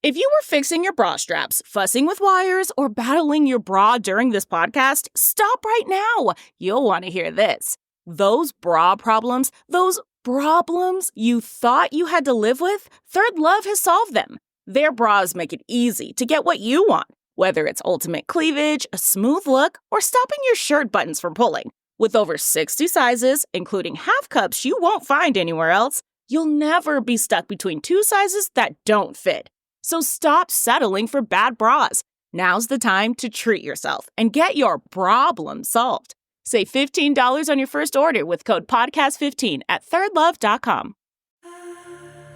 If you were fixing your bra straps, fussing with wires, or battling your bra during this podcast, stop right now. You'll want to hear this. Those bra problems, those problems you thought you had to live with, Third Love has solved them. Their bras make it easy to get what you want, whether it's ultimate cleavage, a smooth look, or stopping your shirt buttons from pulling. With over 60 sizes, including half cups you won't find anywhere else, you'll never be stuck between two sizes that don't fit. So stop settling for bad bras. Now's the time to treat yourself and get your problem solved. Save $15 on your first order with code podcast15 at thirdlove.com.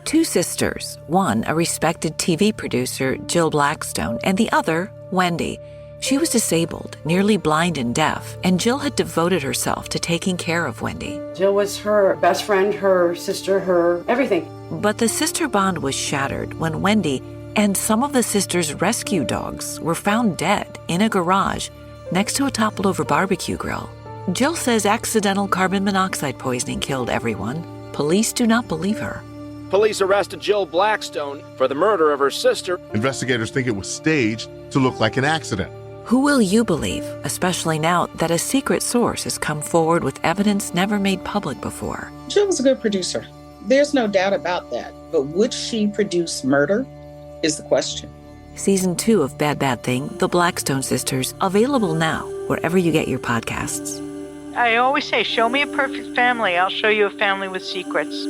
Two sisters, one a respected TV producer, Jill Blackstone, and the other, Wendy. She was disabled, nearly blind and deaf, and Jill had devoted herself to taking care of Wendy. Jill was her best friend, her sister, her everything. But the sister bond was shattered when Wendy and some of the sisters' rescue dogs were found dead in a garage next to a toppled-over barbecue grill. Jill says accidental carbon monoxide poisoning killed everyone. Police do not believe her. Police arrested Jill Blackstone for the murder of her sister. Investigators think it was staged to look like an accident. Who will you believe, especially now that a secret source has come forward with evidence never made public before? Jill was a good producer. There's no doubt about that. But would she produce murder is the question. Season 2 of Bad Bad Thing, The Blackstone Sisters, available now wherever you get your podcasts. I always say, show me a perfect family. I'll show you a family with secrets.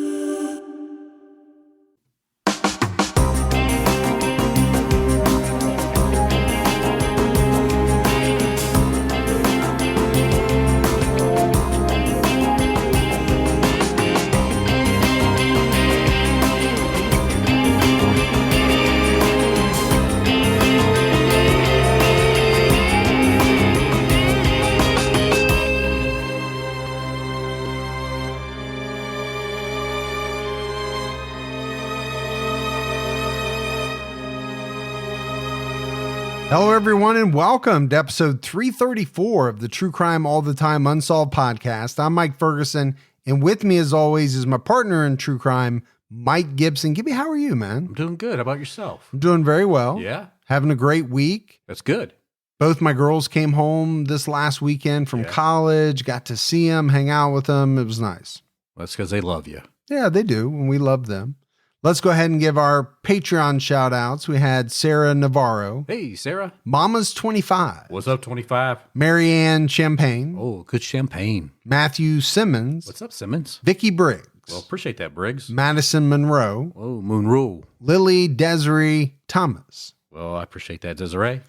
Hello, everyone, and welcome to episode 334 of the True Crime All the Time Unsolved podcast. I'm Mike Ferguson, and with me, as always, is my partner in true crime, Mike Gibson. Gibby, how are you, man? I'm doing good. How about yourself? I'm doing very well. Yeah. Having a great week. That's good. Both my girls came home this last weekend from college, got to see them, hang out with them. It was nice. Well, that's because they love you. Yeah, they do, and we love them. Let's go ahead and give our Patreon shout outs. We had Sarah Navarro. Hey, Sarah. Mama's 25. What's up, 25? Marianne Champagne. Oh, good champagne. Matthew Simmons. What's up, Simmons? Vicky Briggs. Well, appreciate that, Briggs. Madison Monroe. Oh, Monroe. Lily Desiree Thomas. Well, I appreciate that, Desiree.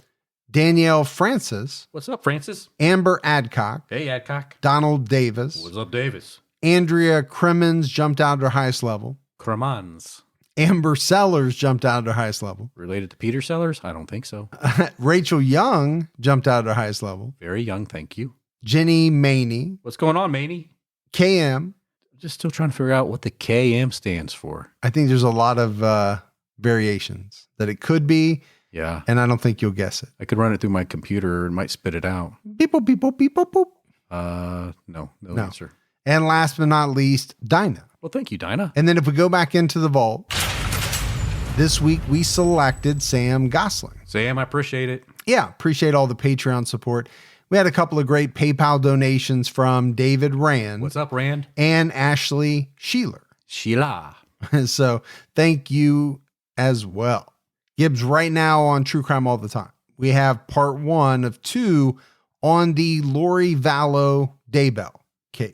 Danielle Francis. What's up, Francis? Amber Adcock. Hey, Adcock. Donald Davis. What's up, Davis? Andrea Crimmins jumped out at her highest level. Cremans. Amber Sellers jumped out at her highest level. Related to Peter Sellers? I don't think so. Rachel Young jumped out at her highest level. Very young, thank you. Jenny Maney. What's going on, Maney? KM. Just still trying to figure out what the KM stands for. I think there's a lot of variations that it could be. Yeah. And I don't think you'll guess it. I could run it through my computer and might spit it out. Beep, boop, beep, boop, beep, boop, boop. No answer. And last but not least, Dinah. Well, thank you, Dinah. And then if we go back into the vault, this week we selected Sam Gosling. Sam, I appreciate it. Yeah, appreciate all the Patreon support. We had a couple of great PayPal donations from David Rand. What's up, Rand? And Ashley Sheeler. Sheila. So thank you as well. Gibbs, right now on True Crime All the Time, we have part 1 of 2 on the Lori Vallow Daybell case.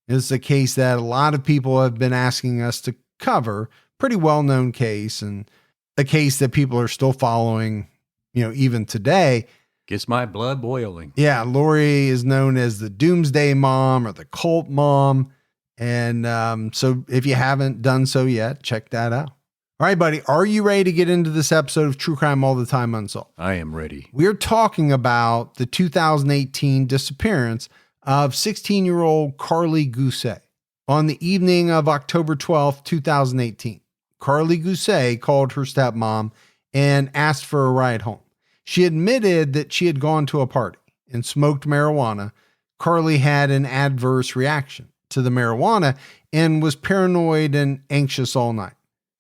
This is a case that a lot of people have been asking us to cover. Pretty well-known case, and a case that people are still following, even today. Gets my blood boiling. Yeah, Lori is known as the Doomsday Mom or the Cult Mom. And so if you haven't done so yet, check that out. All right, buddy, are you ready to get into this episode of True Crime All the Time Unsolved? I am ready. We're talking about the 2018 disappearance of 16-year-old Karlie Gusé. On the evening of October 12th, 2018, Karlie Gusé called her stepmom and asked for a ride home. She admitted that she had gone to a party and smoked marijuana. Karlie had an adverse reaction to the marijuana and was paranoid and anxious all night.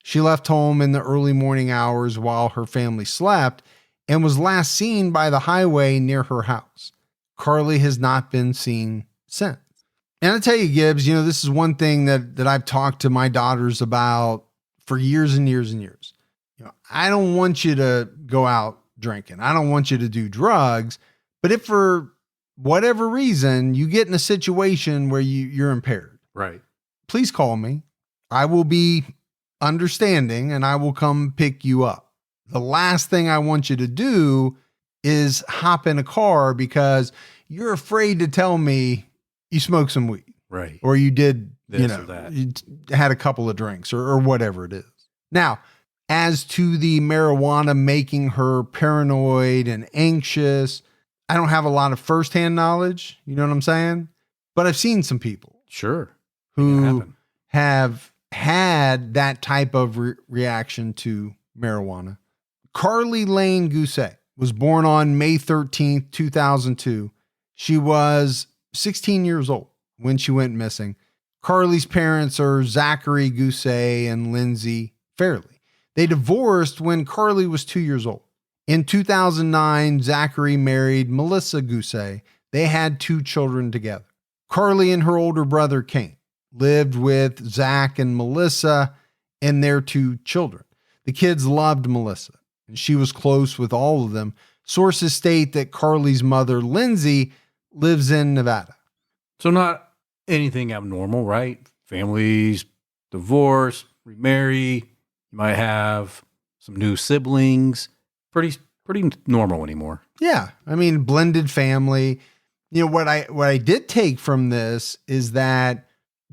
She left home in the early morning hours while her family slept and was last seen by the highway near her house. Karlie has not been seen since. And I tell you, Gibbs, this is one thing that I've talked to my daughters about for years and years and years. I don't want you to go out drinking. I don't want you to do drugs. But if for whatever reason you get in a situation where you're impaired, Right. please call me. I will be understanding and I will come pick you up. The last thing I want you to do is hop in a car because you're afraid to tell me you smoked some weed. Right. Or you did, This or that. you had a couple of drinks or whatever it is. Now, as to the marijuana making her paranoid and anxious, I don't have a lot of firsthand knowledge. You know what I'm saying? But I've seen some people Sure. It who happened. have had that type of reaction to marijuana. Karlie Gusé was born on May 13th, 2002. She was 16 years old when she went missing. Karlie's parents are Zachary Gusé and Lindsay Fairley. They divorced when Karlie was 2 years old. In 2009, Zachary married Melissa Gusé. They had 2 children together. Karlie and her older brother, Kane, lived with Zach and Melissa and their 2 children. The kids loved Melissa, and she was close with all of them. Sources state that Karlie's mother, Lindsay, lives in Nevada. So not anything abnormal, right? Families divorce, remarry. You might have some new siblings. Pretty normal anymore. Yeah, I mean, blended family. What I did take from this is that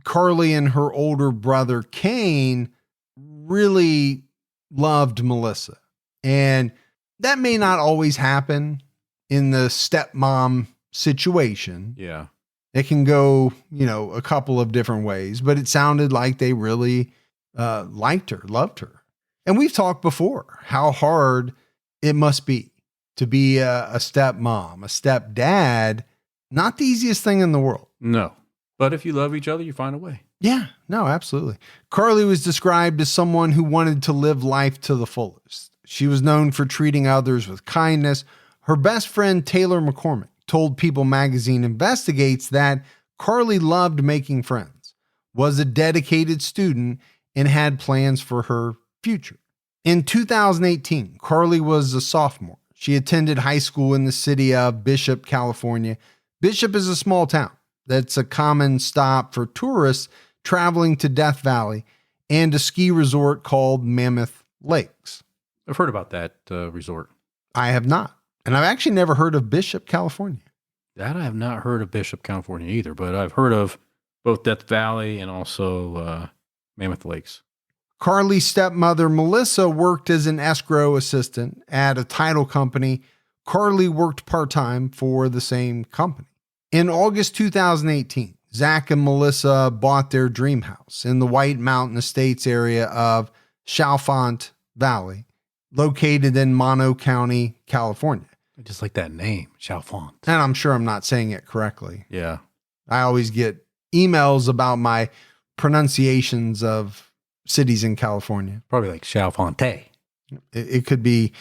Karlie and her older brother Kane really loved Melissa. And that may not always happen in the stepmom situation. Yeah. It can go, a couple of different ways, but it sounded like they really liked her, loved her. And we've talked before how hard it must be to be a stepmom, a stepdad. Not the easiest thing in the world. No. But if you love each other, you find a way. Yeah, no, absolutely. Karlie was described as someone who wanted to live life to the fullest. She was known for treating others with kindness. Her best friend, Taylor McCormick, told People Magazine Investigates that Karlie loved making friends, was a dedicated student, and had plans for her future. In 2018, Karlie was a sophomore. She attended high school in the city of Bishop, California. Bishop is a small town that's a common stop for tourists traveling to Death Valley and a ski resort called Mammoth Lakes. I've heard about that resort. I have not. And I've actually never heard of Bishop, California. That I have not heard of Bishop, California either, but I've heard of both Death Valley and also Mammoth Lakes. Karlie's stepmother, Melissa, worked as an escrow assistant at a title company. Karlie worked part-time for the same company. In August 2018, Zach and Melissa bought their dream house in the White Mountain Estates area of Chalfont Valley, located in Mono County, California. I just like that name, Chalfont. And I'm sure I'm not saying it correctly. Yeah. I always get emails about my pronunciations of cities in California. Probably like Chalfonte. It could be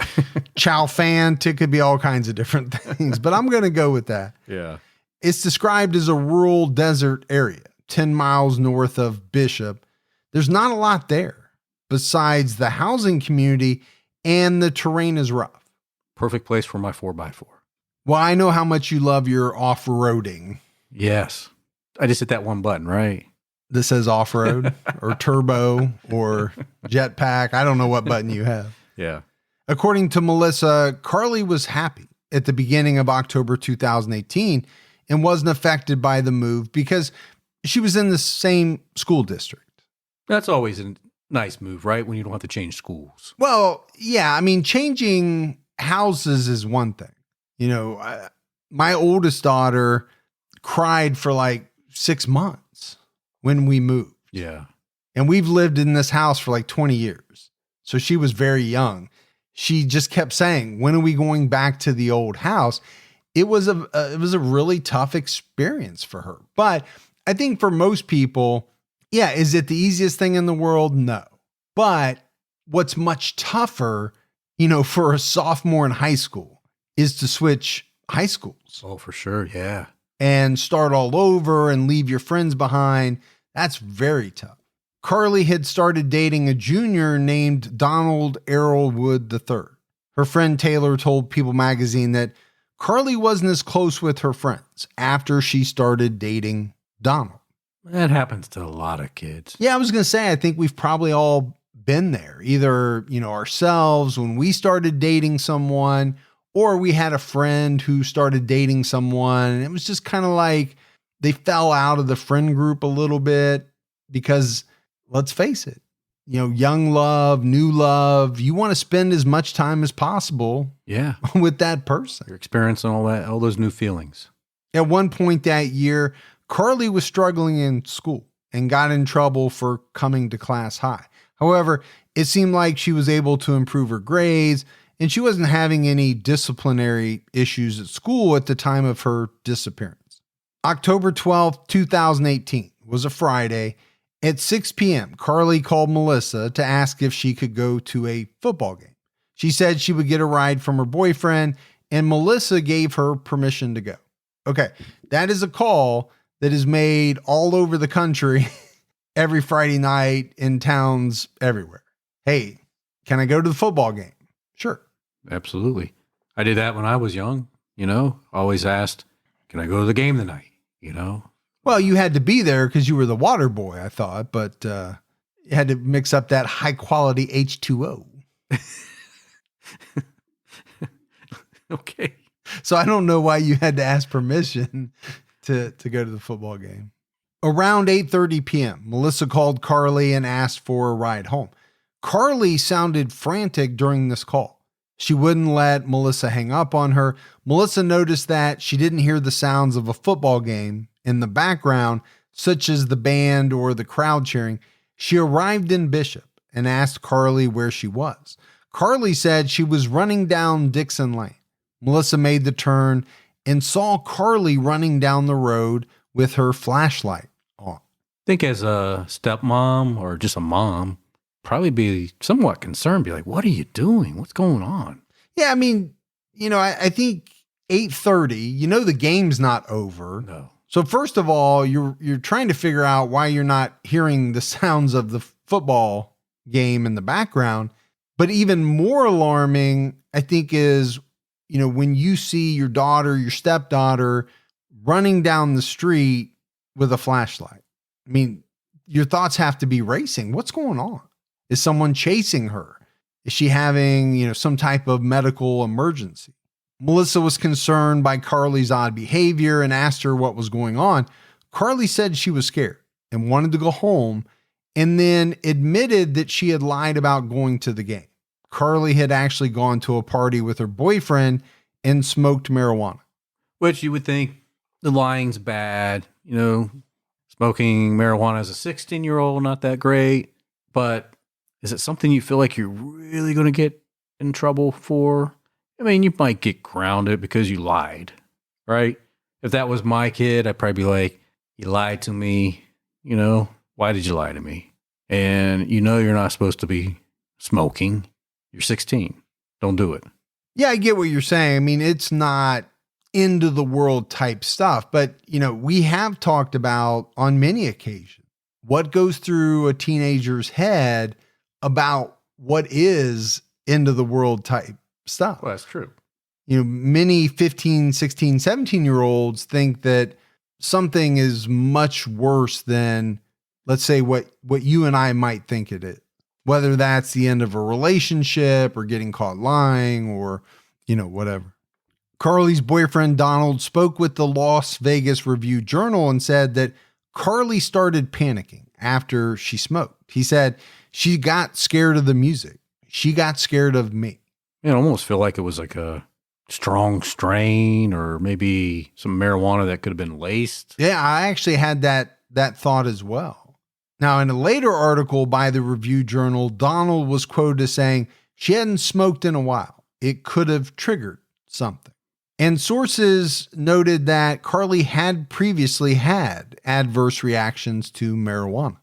Chalfant. It could be all kinds of different things, but I'm going to go with that. Yeah. It's described as a rural desert area, 10 miles north of Bishop. There's not a lot there besides the housing community, and the terrain is rough. Perfect place for my 4x4. Well, I know how much you love your off-roading. Yes. I just hit that one button, right? This says off-road or turbo or jetpack. I don't know what button you have. Yeah. According to Melissa, Karlie was happy at the beginning of October 2018 and wasn't affected by the move because she was in the same school district. That's always a nice move, right? When you don't have to change schools. Well, yeah. I mean, changing houses is one thing. My oldest daughter cried for like 6 months when we moved. Yeah. And we've lived in this house for like 20 years. So she was very young. She just kept saying, when are we going back to the old house? It was a really tough experience for her. But I think for most people, yeah, is it the easiest thing in the world? No. But what's much tougher, for a sophomore in high school is to switch high schools. Oh, for sure. Yeah. And start all over and leave your friends behind. That's very tough. Karlie had started dating a junior named Donald Arrowwood III. Her friend Taylor told People magazine that Karlie wasn't as close with her friends after she started dating Donald. That happens to a lot of kids. Yeah, I was going to say, I think we've probably all been there, either, ourselves when we started dating someone, or we had a friend who started dating someone. And it was just kind of like they fell out of the friend group a little bit because, let's face it, young love, new love, you want to spend as much time as possible with that person. You're experiencing all those new feelings. At one point that year, Karlie was struggling in school and got in trouble for coming to class high. However, it seemed like she was able to improve her grades and she wasn't having any disciplinary issues at school at the time of her disappearance. October 12th, 2018 was a Friday. At 6 p.m., Karlie called Melissa to ask if she could go to a football game. She said she would get a ride from her boyfriend, and Melissa gave her permission to go. Okay, that is a call that is made all over the country every Friday night in towns everywhere. Hey, can I go to the football game? Sure. Absolutely. I did that when I was young, always asked, can I go to the game tonight? Well, you had to be there because you were the water boy, I thought, but you had to mix up that high quality H2O. Okay. So I don't know why you had to ask permission to go to the football game. Around 8:30 p.m., Melissa called Karlie and asked for a ride home. Karlie sounded frantic during this call. She wouldn't let Melissa hang up on her. Melissa noticed that she didn't hear the sounds of a football game in the background, such as the band or the crowd cheering. She arrived in Bishop and asked Karlie where she was. Karlie said she was running down Dixon Lane. Melissa made the turn and saw Karlie running down the road with her flashlight on. I think as a stepmom or just a mom, probably be somewhat concerned, be like, what are you doing? What's going on? Yeah, I mean, I think 8:30, the game's not over. No. So first of all, you're trying to figure out why you're not hearing the sounds of the football game in the background. But even more alarming, I think, is, when you see your daughter, your stepdaughter running down the street with a flashlight. I mean, your thoughts have to be racing. What's going on? Is someone chasing her? Is she having, some type of medical emergency? Melissa was concerned by Karlie's odd behavior and asked her what was going on. Karlie said she was scared and wanted to go home, and then admitted that she had lied about going to the game. Karlie had actually gone to a party with her boyfriend and smoked marijuana. Which you would think the lying's bad, smoking marijuana as a 16-year-old, not that great. But is it something you feel like you're really going to get in trouble for? I mean, you might get grounded because you lied, right? If that was my kid, I'd probably be like, you lied to me, why did you lie to me? And you're not supposed to be smoking. You're 16. Don't do it. Yeah, I get what you're saying. I mean, it's not end of the world type stuff, but we have talked about on many occasions what goes through a teenager's head about what is end of the world type stuff. Well, that's true. Many 15, 16, 17-year-olds think that something is much worse than, let's say, what you and I might think it is. Whether that's the end of a relationship or getting caught lying or, whatever. Karlie's boyfriend, Donald, spoke with the Las Vegas Review-Journal and said that Karlie started panicking after she smoked. He said she got scared of the music. She got scared of me. I almost feel like it was like a strong strain or maybe some marijuana that could have been laced. Yeah, I actually had that thought as well. Now, in a later article by the Review-Journal, Donald was quoted as saying she hadn't smoked in a while. It could have triggered something. And sources noted that Karlie had previously had adverse reactions to marijuana.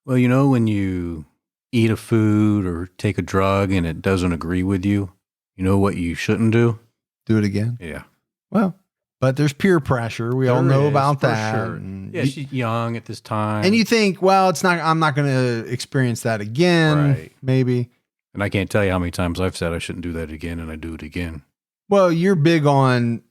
Well, when you eat a food or take a drug and it doesn't agree with you, you know what you shouldn't do? Do it again. Yeah. Well, but there's peer pressure. We all know about that. Sure. And Yeah, she's young at this time. and you think, well, I'm not going to experience that again. Right. Maybe. And I can't tell you how many times I've said I shouldn't do that again, and I do it again. Well, you're big on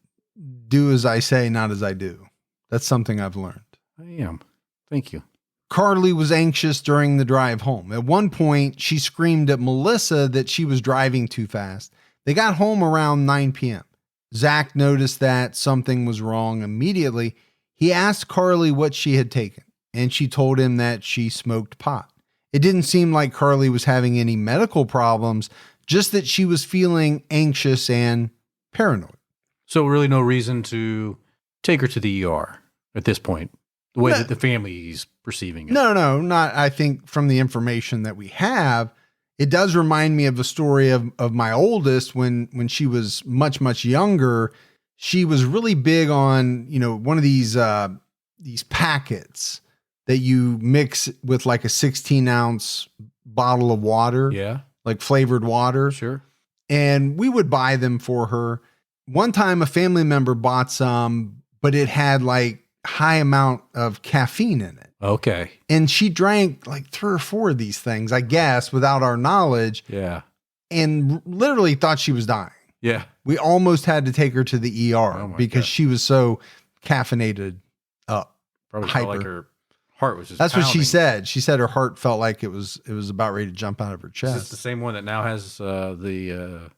do as I say, not as I do. That's something I've learned. I am. Thank you. Karlie was anxious during the drive home. At one point, she screamed at Melissa that she was driving too fast. They got home around 9 p.m. Zach noticed that something was wrong immediately. He asked Karlie what she had taken, and she told him that she smoked pot. It didn't seem like Karlie was having any medical problems, just that she was feeling anxious and paranoid. So really no reason to take her to the ER at this point, the way that the family is perceiving it. No, not. I think from the information that we have, it does remind me of the story of my oldest when she was much, much younger. She was really big on, one of these packets that you mix with like a 16-ounce bottle of water. Yeah. Like flavored water. Sure. And we would buy them for her. One time a family member bought some, but it had like high amount of caffeine in it. Okay. And she drank like 3 or 4 of these things, I guess, without our knowledge. Yeah. And literally thought she was dying. Yeah. We almost had to take her to the ER because she was so caffeinated up. Probably hyper. felt like her heart was just That's pounding. what she said. She said her heart felt like it was about ready to jump out of her Is this chest. the same one that now has the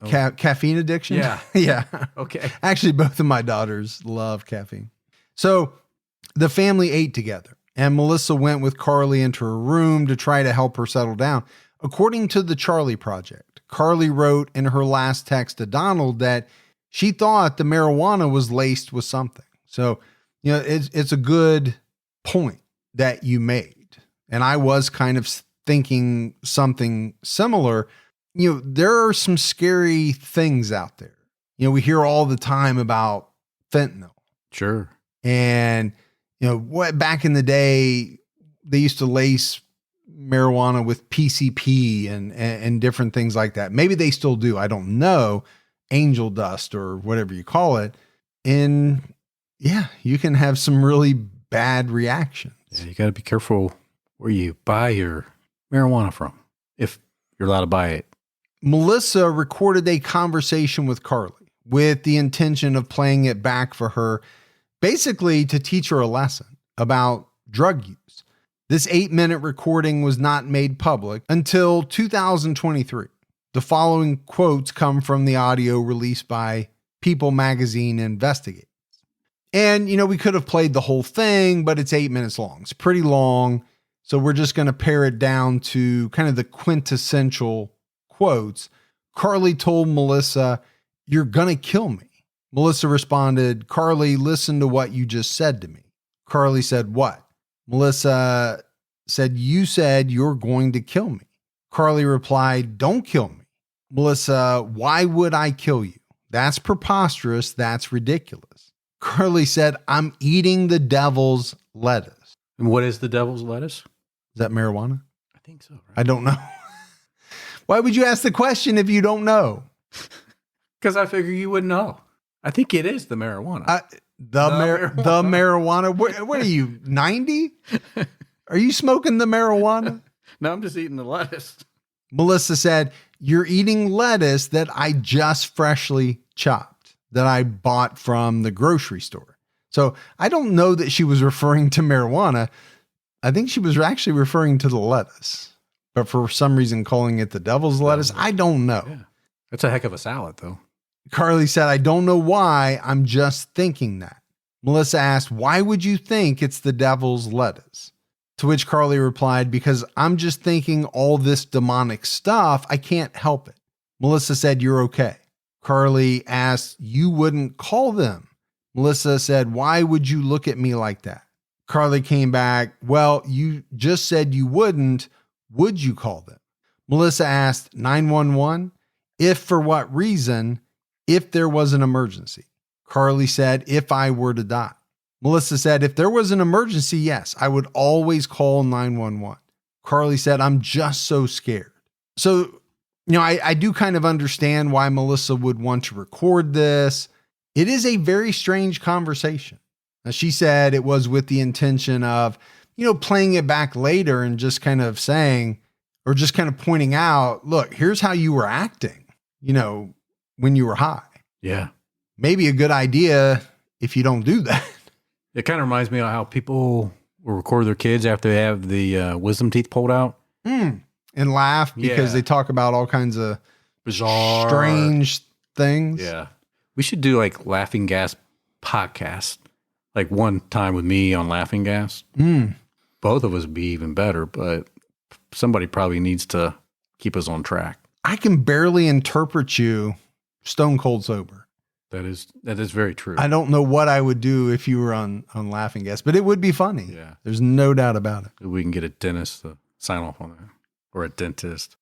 Caffeine addiction? Yeah. Yeah. Okay. Actually, both of my daughters love caffeine. So the family ate together, and Melissa went with Karlie into her room to try to help her settle down. According to the Charlie Project, Karlie wrote in her last text to Donald that she thought the marijuana was laced with something. So, it's a good point that you made. And I was kind of thinking something similar. There are some scary things out there. We hear all the time about fentanyl. Sure. And, what back in the day, they used to lace marijuana with PCP and different things like that. Maybe they still do. I don't know. Angel dust or whatever you call it. And yeah, you can have some really bad reactions. Yeah, you got to be careful where you buy your marijuana from, if you're allowed to buy it. Melissa recorded a conversation with Karlie with the intention of playing it back for her, basically to teach her a lesson about drug use. This 8-minute recording was not made public until 2023. The following quotes come from the audio released by People Magazine Investigates. And, we could have played the whole thing, but it's 8 minutes long. It's pretty long. So we're just going to pare it down to kind of the quintessential quotes. Karlie told Melissa, "You're going to kill me." Melissa responded, "Karlie, listen to what you just said to me." Karlie said, "What?" Melissa said, "You said you're going to kill me." Karlie replied, "Don't kill me." Melissa, "Why would I kill you? That's preposterous. That's ridiculous." Karlie said, "I'm eating the devil's lettuce." And what is the devil's lettuce? Is that marijuana? I think so. Right? I don't know. Why would you ask the question if you don't know? Because I figure you would know. I think it is the marijuana. The marijuana. What are you, 90? Are you smoking the marijuana? No, I'm just eating the lettuce. Melissa said, "You're eating lettuce that I just freshly chopped, that I bought from the grocery store." So I don't know that she was referring to marijuana. I think she was actually referring to the lettuce, but for some reason calling it the devil's lettuce, I don't know. Yeah. That's a heck of a salad, though. Karlie said, "I don't know why. I'm just thinking that." Melissa asked, "Why would you think it's the devil's lettuce?" To which Karlie replied, "Because I'm just thinking all this demonic stuff. I can't help it." Melissa said, "You're okay." Karlie asked, "You wouldn't call them?" Melissa said, "Why would you look at me like that?" Karlie came back, "Well, you just said you wouldn't. Would you call them?" Melissa asked, 911? If for what reason? If there was an emergency. Karlie said, "If I were to die." Melissa said, "If there was an emergency, yes, I would always call 911. Karlie said, "I'm just so scared." So, I do kind of understand why Melissa would want to record this. It is a very strange conversation. Now, she said it was with the intention of, playing it back later and just kind of saying, or just kind of pointing out, look, here's how you were acting, when you were high. Yeah. Maybe a good idea if you don't do that. It kind of reminds me of how people will record their kids after they have the wisdom teeth pulled out. And laugh because they talk about all kinds of bizarre, strange things. Yeah. We should do like Laughing Gas podcast. Like one time with me on Laughing Gas. Both of us would be even better, but somebody probably needs to keep us on track. I can barely interpret you stone cold sober. That is very true. I don't know what I would do if you were on Laughing Gas, but it would be funny. Yeah. There's no doubt about it. We can get a dentist to sign off on that, or a dentist.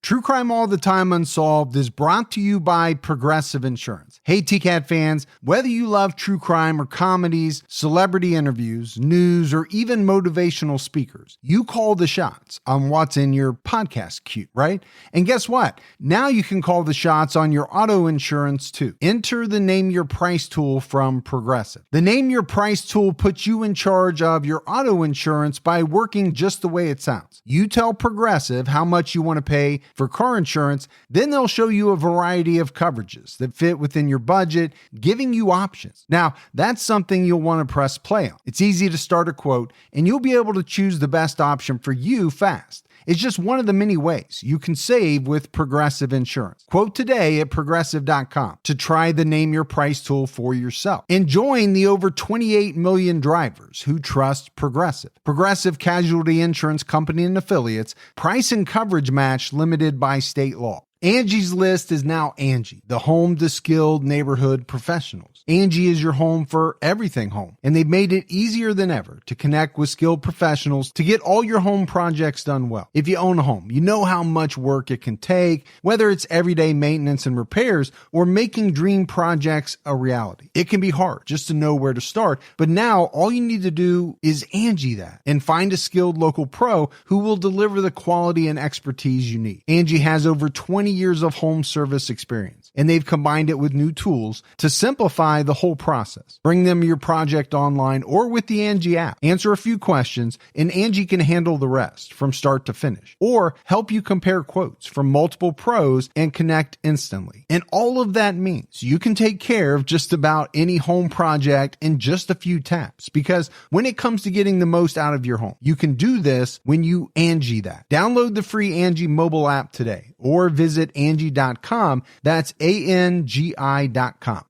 True Crime All the Time Unsolved is brought to you by Progressive Insurance. Hey, TCAT fans, whether you love true crime or comedies, celebrity interviews, news, or even motivational speakers, you call the shots on what's in your podcast queue, right? And guess what? Now you can call the shots on your auto insurance too. Enter the Name Your Price tool from Progressive. The Name Your Price tool puts you in charge of your auto insurance by working just the way it sounds. You tell Progressive how much you want to pay for car insurance, then they'll show you a variety of coverages that fit within your budget, giving you options. Now, that's something you'll want to press play on. It's easy to start a quote, and you'll be able to choose the best option for you fast. It's just one of the many ways you can save with Progressive Insurance. Quote today at Progressive.com to try the Name Your Price tool for yourself and join the over 28 million drivers who trust Progressive. Progressive Casualty Insurance Company and Affiliates. Price and coverage match limited by state law. Angie's List is now Angie, the home to skilled neighborhood professionals. Angie is your home for everything home, and they've made it easier than ever to connect with skilled professionals to get all your home projects done well. If you own a home, you know how much work it can take, whether it's everyday maintenance and repairs or making dream projects a reality. It can be hard just to know where to start, but now all you need to do is Angie that and find a skilled local pro who will deliver the quality and expertise you need. Angie has over 20 years of home service experience, and they've combined it with new tools to simplify the whole process. Bring them your project online or with the Angie app. Answer a few questions, and Angie can handle the rest from start to finish, or help you compare quotes from multiple pros and connect instantly. And all of that means you can take care of just about any home project in just a few taps, because when it comes to getting the most out of your home, you can do this when you Angie that. Download the free Angie mobile app today or visit Angie.com. That's ANGI.com.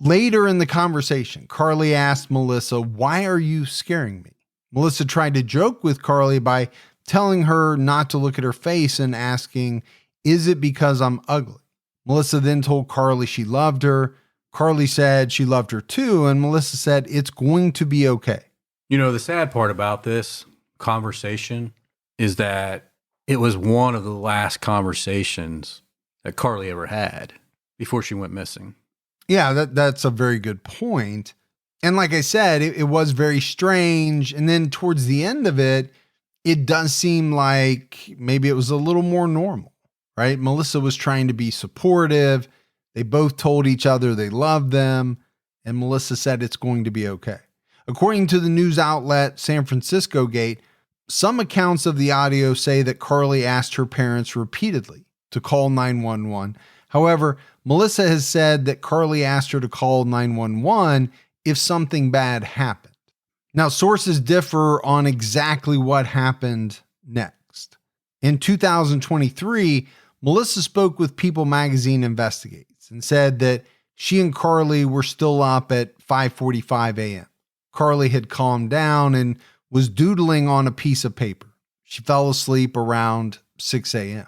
Later in the conversation, Karlie asked Melissa, "Why are you scaring me?" Melissa tried to joke with Karlie by telling her not to look at her face and asking, "Is it because I'm ugly?" Melissa then told Karlie she loved her. Karlie said she loved her too, and Melissa said, "It's going to be okay." The sad part about this conversation is that it was one of the last conversations that Karlie ever had before she went missing. Yeah, that's a very good point. And like I said, it was very strange. And then towards the end of it, it does seem like maybe it was a little more normal, right? Melissa was trying to be supportive. They both told each other they loved them. And Melissa said it's going to be okay. According to the news outlet San Francisco Gate, some accounts of the audio say that Karlie asked her parents repeatedly to call 911. However, Melissa has said that Karlie asked her to call 911 if something bad happened. Now, sources differ on exactly what happened next. In 2023, Melissa spoke with People Magazine Investigates and said that she and Karlie were still up at 5:45 a.m. Karlie had calmed down and was doodling on a piece of paper. She fell asleep around 6 a.m.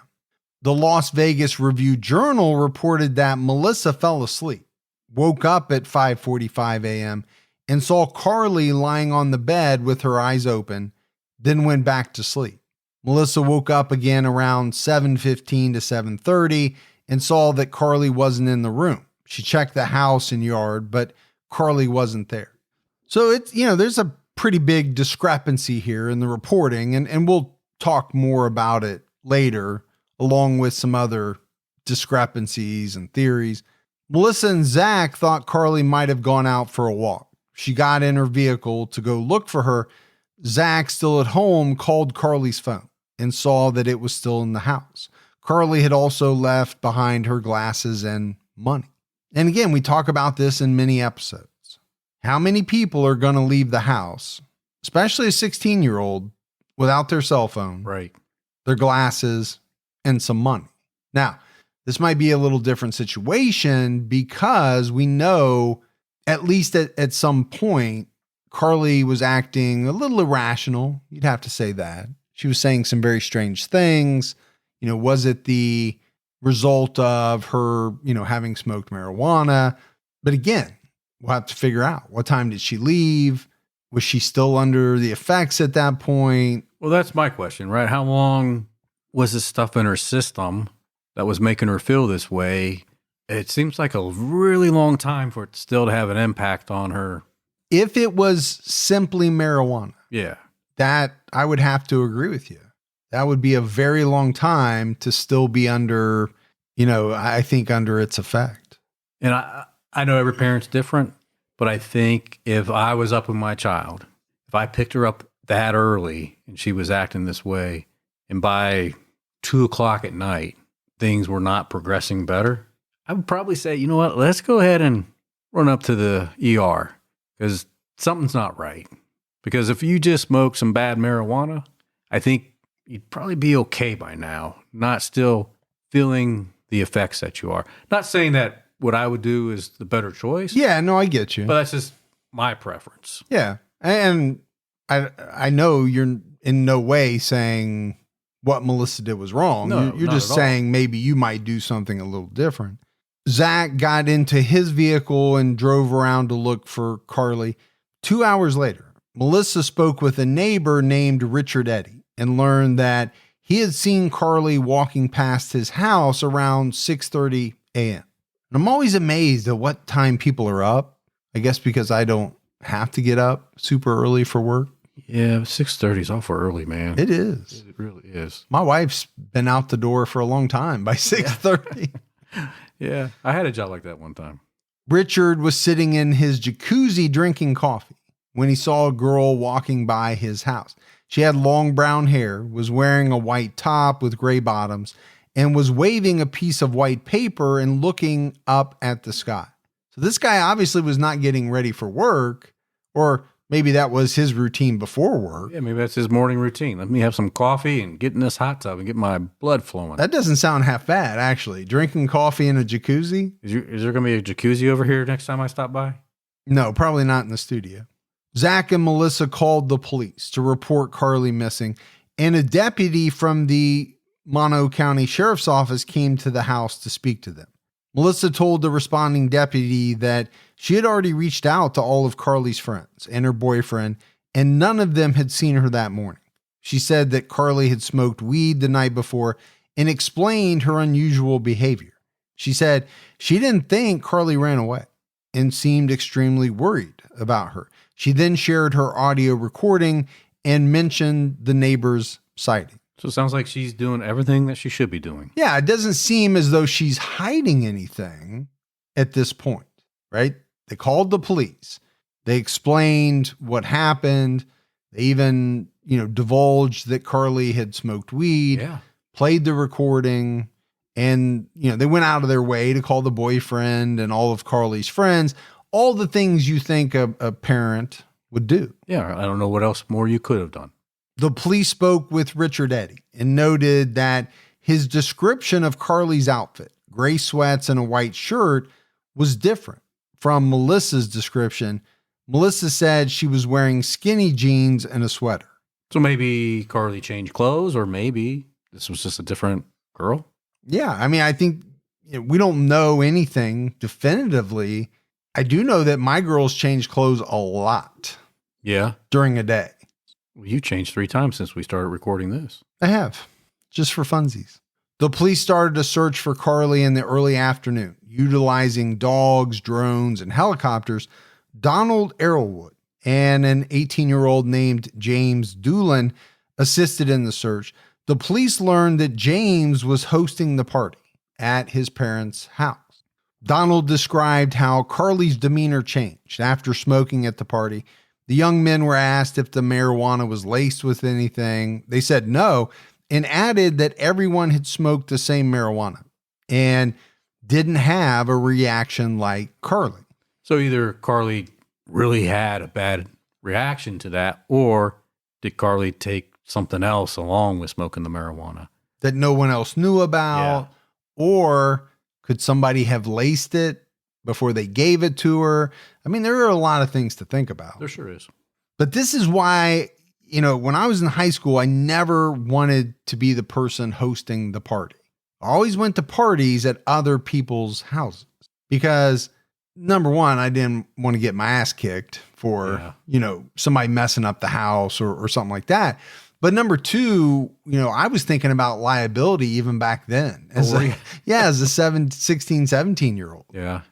The Las Vegas Review-Journal reported that Melissa fell asleep, woke up at 5:45 a.m., and saw Karlie lying on the bed with her eyes open, then went back to sleep. Melissa woke up again around 7:15 to 7:30 and saw that Karlie wasn't in the room. She checked the house and yard, but Karlie wasn't there. So there's a pretty big discrepancy here in the reporting, and we'll talk more about it later, along with some other discrepancies and theories. Melissa and Zach thought Karlie might have gone out for a walk. She got in her vehicle to go look for her. Zach, still at home, called Karlie's phone and saw that it was still in the house. Karlie had also left behind her glasses and money. And again, we talk about this in many episodes. How many people are going to leave the house, especially a 16-year-old, without their cell phone, Right. their glasses, and some money? Now, this might be a little different situation because we know, at least at some point, Karlie was acting a little irrational. You'd have to say that. She was saying some very strange things. Was it the result of her, having smoked marijuana? But again, we'll have to figure out, what time did she leave? Was she still under the effects at that point? Well, that's my question, right? How long was this stuff in her system that was making her feel this way? It seems like a really long time for it still to have an impact on her. If it was simply marijuana, Yeah. that I would have to agree with you. That would be a very long time to still be under, I think under its effect. And I know every parent's different, but I think if I was up with my child, if I picked her up that early and she was acting this way, and by 2:00 at night, things were not progressing better, I would probably say, you know what, let's go ahead and run up to the ER because something's not right. Because if you just smoke some bad marijuana, I think you'd probably be okay by now, not still feeling the effects that you are. Not saying that what I would do is the better choice. Yeah, no, I get you. But that's just my preference. Yeah. And I know you're in no way saying what Melissa did was wrong. No, you're not just at all. saying maybe you might do something a little different. Zach got into his vehicle and drove around to look for Karlie. 2 hours later, Melissa spoke with a neighbor named Richard Eddy and learned that he had seen Karlie walking past his house around 6:30 a.m. And I'm always amazed at what time people are up. I guess because I don't have to get up super early for work. Yeah, 6:30 is awful early, man. It is. It really is. My wife's been out the door for a long time by 6:30. Yeah, I had a job like that one time. Richard was sitting in his jacuzzi drinking coffee when he saw a girl walking by his house. She had long brown hair, was wearing a white top with gray bottoms, and was waving a piece of white paper and looking up at the sky. So this guy obviously was not getting ready for work, or maybe that was his routine before work. Yeah, maybe that's his morning routine. Let me have some coffee and get in this hot tub and get my blood flowing. That doesn't sound half bad, actually. Drinking coffee in a jacuzzi? Is there going to be a jacuzzi over here next time I stop by? No, probably not in the studio. Zach and Melissa called the police to report Karlie missing, and a deputy from the Mono County Sheriff's Office came to the house to speak to them. Melissa told the responding deputy that she had already reached out to all of Karlie's friends and her boyfriend, and none of them had seen her that morning. She said that Karlie had smoked weed the night before and explained her unusual behavior. She said she didn't think Karlie ran away and seemed extremely worried about her. She then shared her audio recording and mentioned the neighbor's sighting. So it sounds like she's doing everything that she should be doing. Yeah, it doesn't seem as though she's hiding anything at this point, right? They called the police. They explained what happened. They even, divulged that Karlie had smoked weed, played the recording, and, they went out of their way to call the boyfriend and all of Karlie's friends, all the things you think a parent would do. Yeah, I don't know what else more you could have done. The police spoke with Richard Eddy and noted that his description of Karlie's outfit, gray sweats and a white shirt, was different from Melissa's description. Melissa said she was wearing skinny jeans and a sweater. So maybe Karlie changed clothes, or maybe this was just a different girl. Yeah, I think we don't know anything definitively. I do know that my girls change clothes a lot. Yeah. During a day. Well, you changed 3 times since we started recording this. I have, just for funsies. The police started a search for Karlie in the early afternoon, utilizing dogs, drones, and helicopters. Donald Arrowwood and an 18-year-old named James Doolin assisted in the search, the police learned that James was hosting the party at his parents' house. Donald described how Karlie's demeanor changed after smoking at the party. The young men were asked if the marijuana was laced with anything. They said no, and added that everyone had smoked the same marijuana and didn't have a reaction like Karlie. So either Karlie really had a bad reaction to that, or did Karlie take something else along with smoking the marijuana that no one else knew about? Yeah. Or could somebody have laced it before they gave it to her? I mean, there are a lot of things to think about. There sure is. But this is why, when I was in high school, I never wanted to be the person hosting the party. I always went to parties at other people's houses because, number one, I didn't want to get my ass kicked for, somebody messing up the house or something like that. But number two, I was thinking about liability even back then as a 16, 17-year-old. Yeah.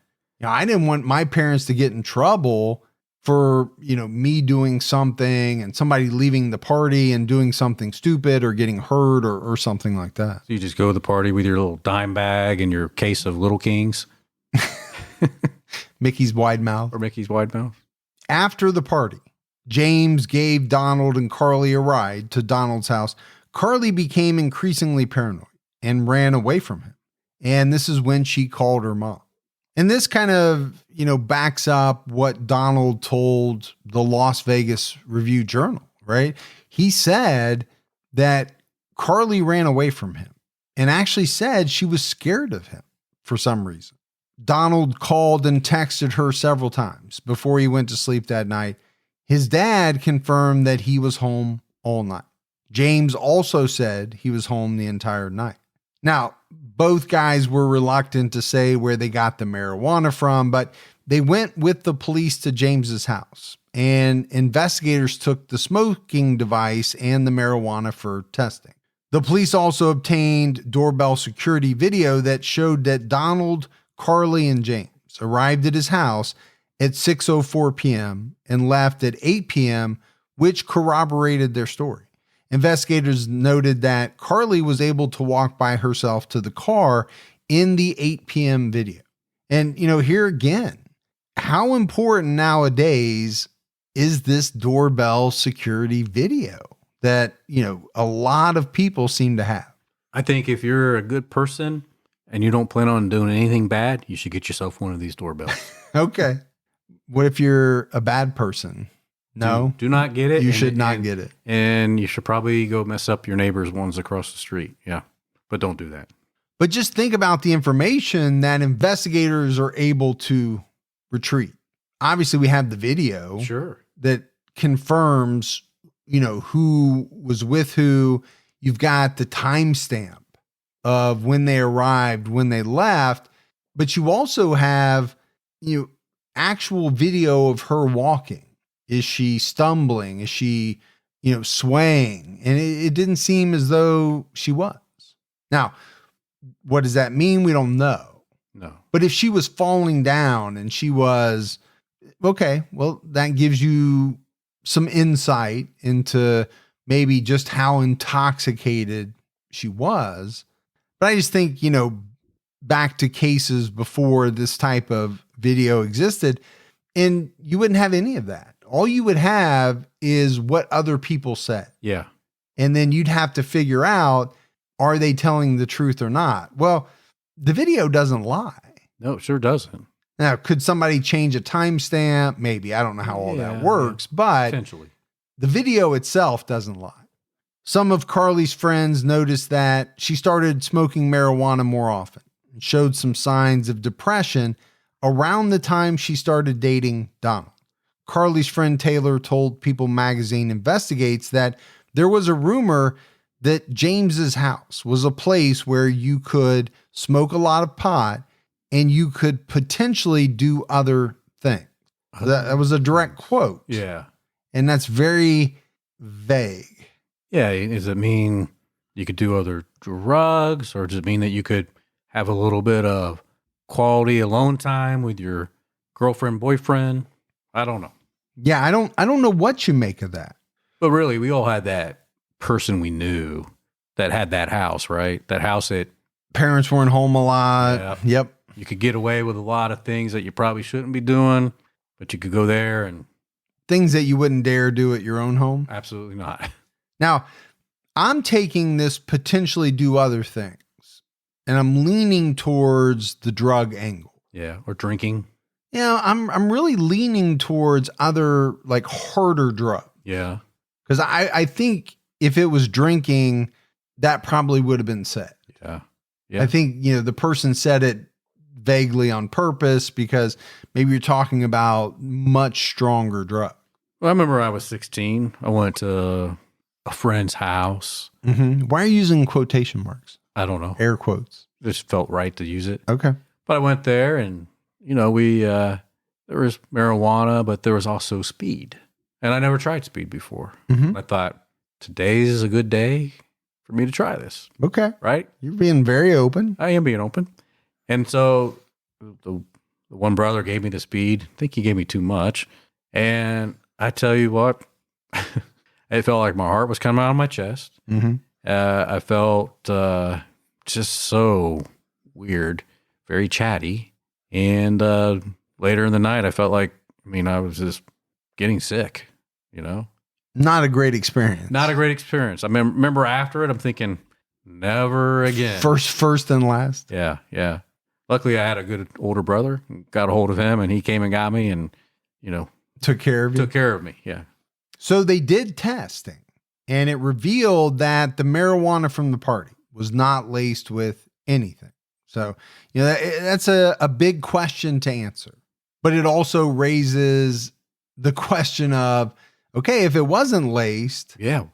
I didn't want my parents to get in trouble for, me doing something and somebody leaving the party and doing something stupid or getting hurt or something like that. So you just go to the party with your little dime bag and your case of Little Kings. Mickey's Wide Mouth. Or Mickey's Wide Mouth. After the party, James gave Donald and Karlie a ride to Donald's house. Karlie became increasingly paranoid and ran away from him. And this is when she called her mom. And this kind of, backs up what Donald told the Las Vegas Review-Journal, right? He said that Karlie ran away from him and actually said she was scared of him for some reason. Donald called and texted her several times before he went to sleep that night. His dad confirmed that he was home all night. James also said he was home the entire night. Now, both guys were reluctant to say where they got the marijuana from, but they went with the police to James's house, and investigators took the smoking device and the marijuana for testing. The police also obtained doorbell security video that showed that Donald, Karlie, and James arrived at his house at 6:04 p.m. and left at 8 p.m., which corroborated their story. Investigators noted that Karlie was able to walk by herself to the car in the 8 p.m. video. And, here again, how important nowadays is this doorbell security video that, a lot of people seem to have? I think if you're a good person and you don't plan on doing anything bad, you should get yourself one of these doorbells. Okay. What if you're a bad person? No, do not get it. You should not get it. And you should probably go mess up your neighbor's ones across the street. Yeah. But don't do that. But just think about the information that investigators are able to retrieve. Obviously, we have the video that confirms, who was with who. You've got the timestamp of when they arrived, when they left, but you also have, actual video of her walking. Is she stumbling? Is she, swaying? And it didn't seem as though she was. Now, what does that mean? We don't know. No. But if she was falling down and she was, okay, well, that gives you some insight into maybe just how intoxicated she was. But I just think, back to cases before this type of video existed, and you wouldn't have any of that. All you would have is what other people said. Yeah. And then you'd have to figure out, are they telling the truth or not? Well, the video doesn't lie. No, it sure doesn't. Now, could somebody change a timestamp? Maybe. I don't know how all that works, but potentially. The video itself doesn't lie. Some of Karlie's friends noticed that she started smoking marijuana more often and showed some signs of depression around the time she started dating Donald. Karlie's friend Taylor told People Magazine Investigates that there was a rumor that James's house was a place where you could smoke a lot of pot and you could potentially do other things. That was a direct quote. Yeah. And that's very vague. Yeah. Does it mean you could do other drugs, or does it mean that you could have a little bit of quality alone time with your girlfriend, boyfriend? I don't know. Yeah, I don't know what you make of that. But really, we all had that person we knew that had that house, right? That house that Parents weren't home a lot. Yeah. Yep. you could get away with a lot of things that you probably shouldn't be doing, but you could go there and Things that you wouldn't dare do at your own home. absolutely not. Now, I'm taking this potentially do other things, and I'm leaning towards the drug angle. Yeah, or drinking. Yeah, I'm really leaning towards other like harder drugs. Yeah. Because I think if it was drinking, that probably would have been said. Yeah. Yeah. I think, the person said it vaguely on purpose because maybe you're talking about much stronger drugs. Well, I remember I was 16. I went to a friend's house. Mm-hmm. Why are you using quotation marks? I don't know. Air quotes. Just felt right to use it. Okay. But I went there and, we, there was marijuana, but there was also speed. And I never tried speed before. Mm-hmm. I thought, today is a good day for me to try this. Okay. Right? You're being very open. I am being open. And so the one brother gave me the speed. I think he gave me too much. And I tell you what, it felt like my heart was coming out of my chest. Mm-hmm. I felt just so weird, very chatty. And later in the night, I felt like, I was just getting sick, Not a great experience. Not a great experience. I remember after it, I'm thinking, never again. First and last. Yeah, yeah. Luckily, I had a good older brother. Got a hold of him, and he came and got me, and Took care of you. took care of me. Yeah. So they did testing, and it revealed that the marijuana from the party was not laced with anything. So, that's a big question to answer. But it also raises the question of, okay, if it wasn't laced. Yeah.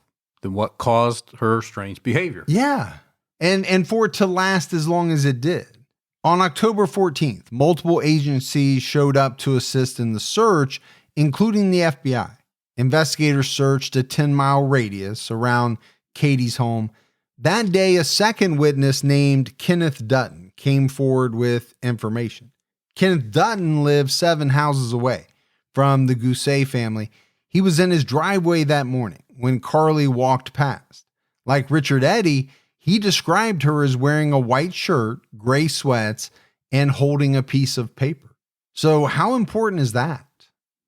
Then what caused her strange behavior? Yeah. And for it to last as long as it did. On October 14th, multiple agencies showed up to assist in the search, including the FBI. Investigators searched a 10-mile radius around Katie's home. That day, a second witness named Kenneth Dutton came forward with information. Kenneth Dutton lived 7 houses away from the Gusé family. He was in his driveway that morning when Karlie walked past. Like Richard Eddy, he described her as wearing a white shirt, gray sweats, and holding a piece of paper. So how important is that?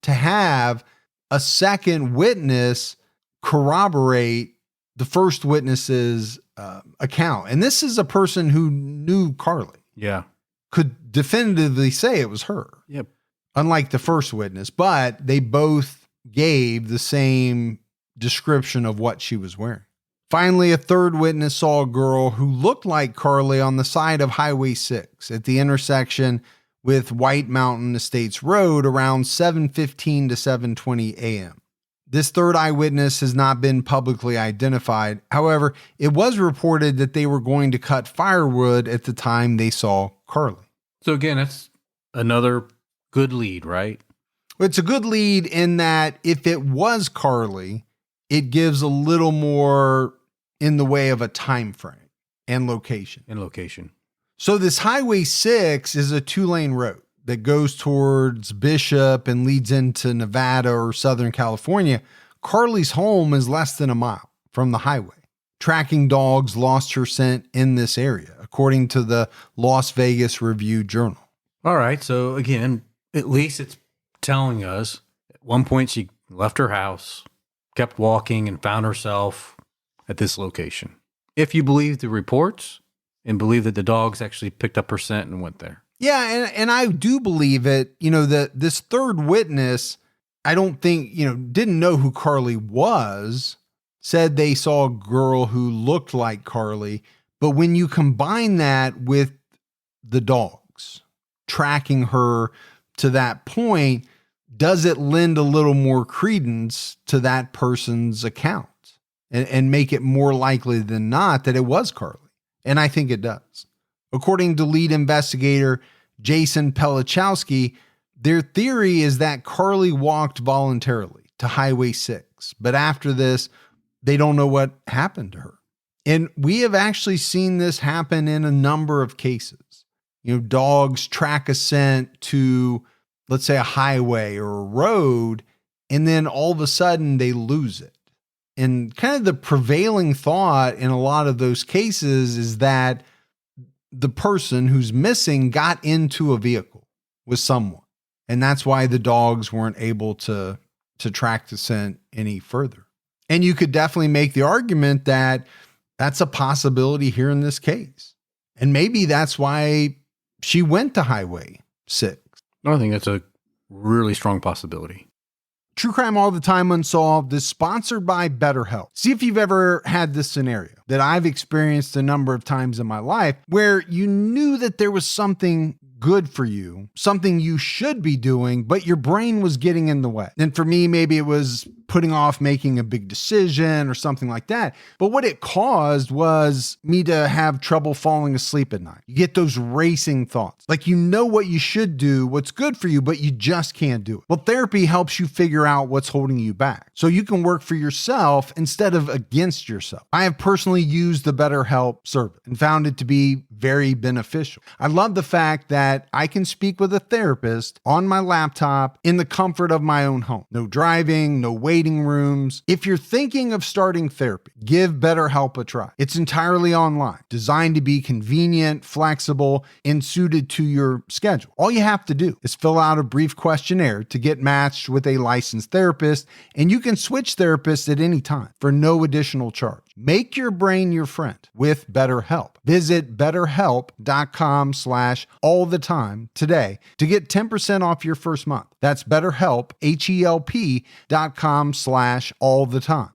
To have a second witness corroborate the first witness's account. And this is a person who knew Karlie. Yeah. Could definitively say it was her. Yep. Unlike the first witness, but they both gave the same description of what she was wearing. Finally, a third witness saw a girl who looked like Karlie on the side of Highway 6 at the intersection with White Mountain Estates Road around 7:15 to 7:20 a.m. This third eyewitness has not been publicly identified. However, it was reported that they were going to cut firewood at the time they saw Karlie. So again, that's another good lead, right? It's a good lead in that if it was Karlie, it gives a little more in the way of a time frame and location. So this Highway 6 is a 2-lane road that goes towards Bishop and leads into Nevada or Southern California. Karlie's home is less than a mile from the highway. Tracking dogs lost her scent in this area, according to the Las Vegas Review-Journal. All right. So again, at least it's telling us at one point she left her house, kept walking, and found herself at this location. If you believe the reports and believe that the dogs actually picked up her scent and went there. Yeah, and I do believe it. This third witness, I don't think, didn't know who Karlie was, said they saw a girl who looked like Karlie. But when you combine that with the dogs tracking her to that point, does it lend a little more credence to that person's account and make it more likely than not that it was Karlie? And I think it does. According to lead investigator Jason Pelichowski, their theory is that Karlie walked voluntarily to Highway 6, but after this, they don't know what happened to her. And we have actually seen this happen in a number of cases. Dogs track a scent to, let's say, a highway or a road, and then all of a sudden they lose it. And kind of the prevailing thought in a lot of those cases is that the person who's missing got into a vehicle with someone. And that's why the dogs weren't able to track the scent any further. And you could definitely make the argument that that's a possibility here in this case. And maybe that's why she went to Highway 6. No, I think that's a really strong possibility. True Crime All the Time Unsolved is sponsored by BetterHelp. See if you've ever had this scenario that I've experienced a number of times in my life where you knew that there was something good for you, something you should be doing, but your brain was getting in the way. And for me, maybe it was putting off making a big decision or something like that. But what it caused was me to have trouble falling asleep at night. You get those racing thoughts. Like you know what you should do, what's good for you, but you just can't do it. Well, therapy helps you figure out what's holding you back so you can work for yourself instead of against yourself. I have personally used the BetterHelp service and found it to be very beneficial. I love the fact that I can speak with a therapist on my laptop in the comfort of my own home. No driving, no waiting rooms. If you're thinking of starting therapy, give BetterHelp a try. It's entirely online, designed to be convenient, flexible, and suited to your schedule. All you have to do is fill out a brief questionnaire to get matched with a licensed therapist, and you can switch therapists at any time for no additional charge. Make your brain your friend with BetterHelp. Visit betterhelp.com/allthetime today to get 10% off your first month. That's BetterHelp, HELP.com/allthetime.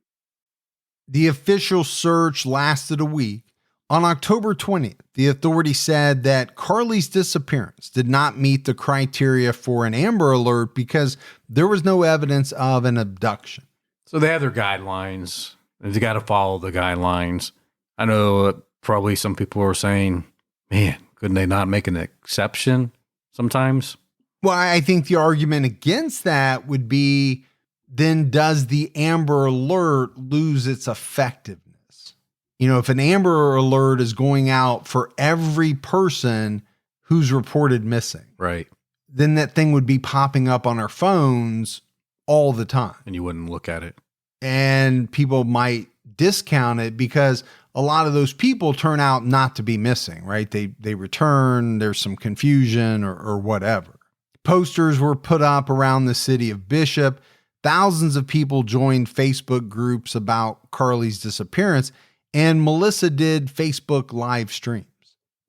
The official search lasted a week. On October 20th, the authorities said that Karlie's disappearance did not meet the criteria for an Amber Alert because there was no evidence of an abduction. So they have their guidelines. They got to follow the guidelines. I know probably some people are saying, man, couldn't they not make an exception sometimes? Well, I think the argument against that would be, then does the Amber Alert lose its effectiveness? You know, if an Amber Alert is going out for every person who's reported missing, right, then that thing would be popping up on our phones all the time. And you wouldn't look at it. And people might discount it because a lot of those people turn out not to be missing, right? They return, there's some confusion or whatever. Posters were put up around the city of Bishop. Thousands of people joined Facebook groups about Karlie's disappearance, and Melissa did Facebook live streams.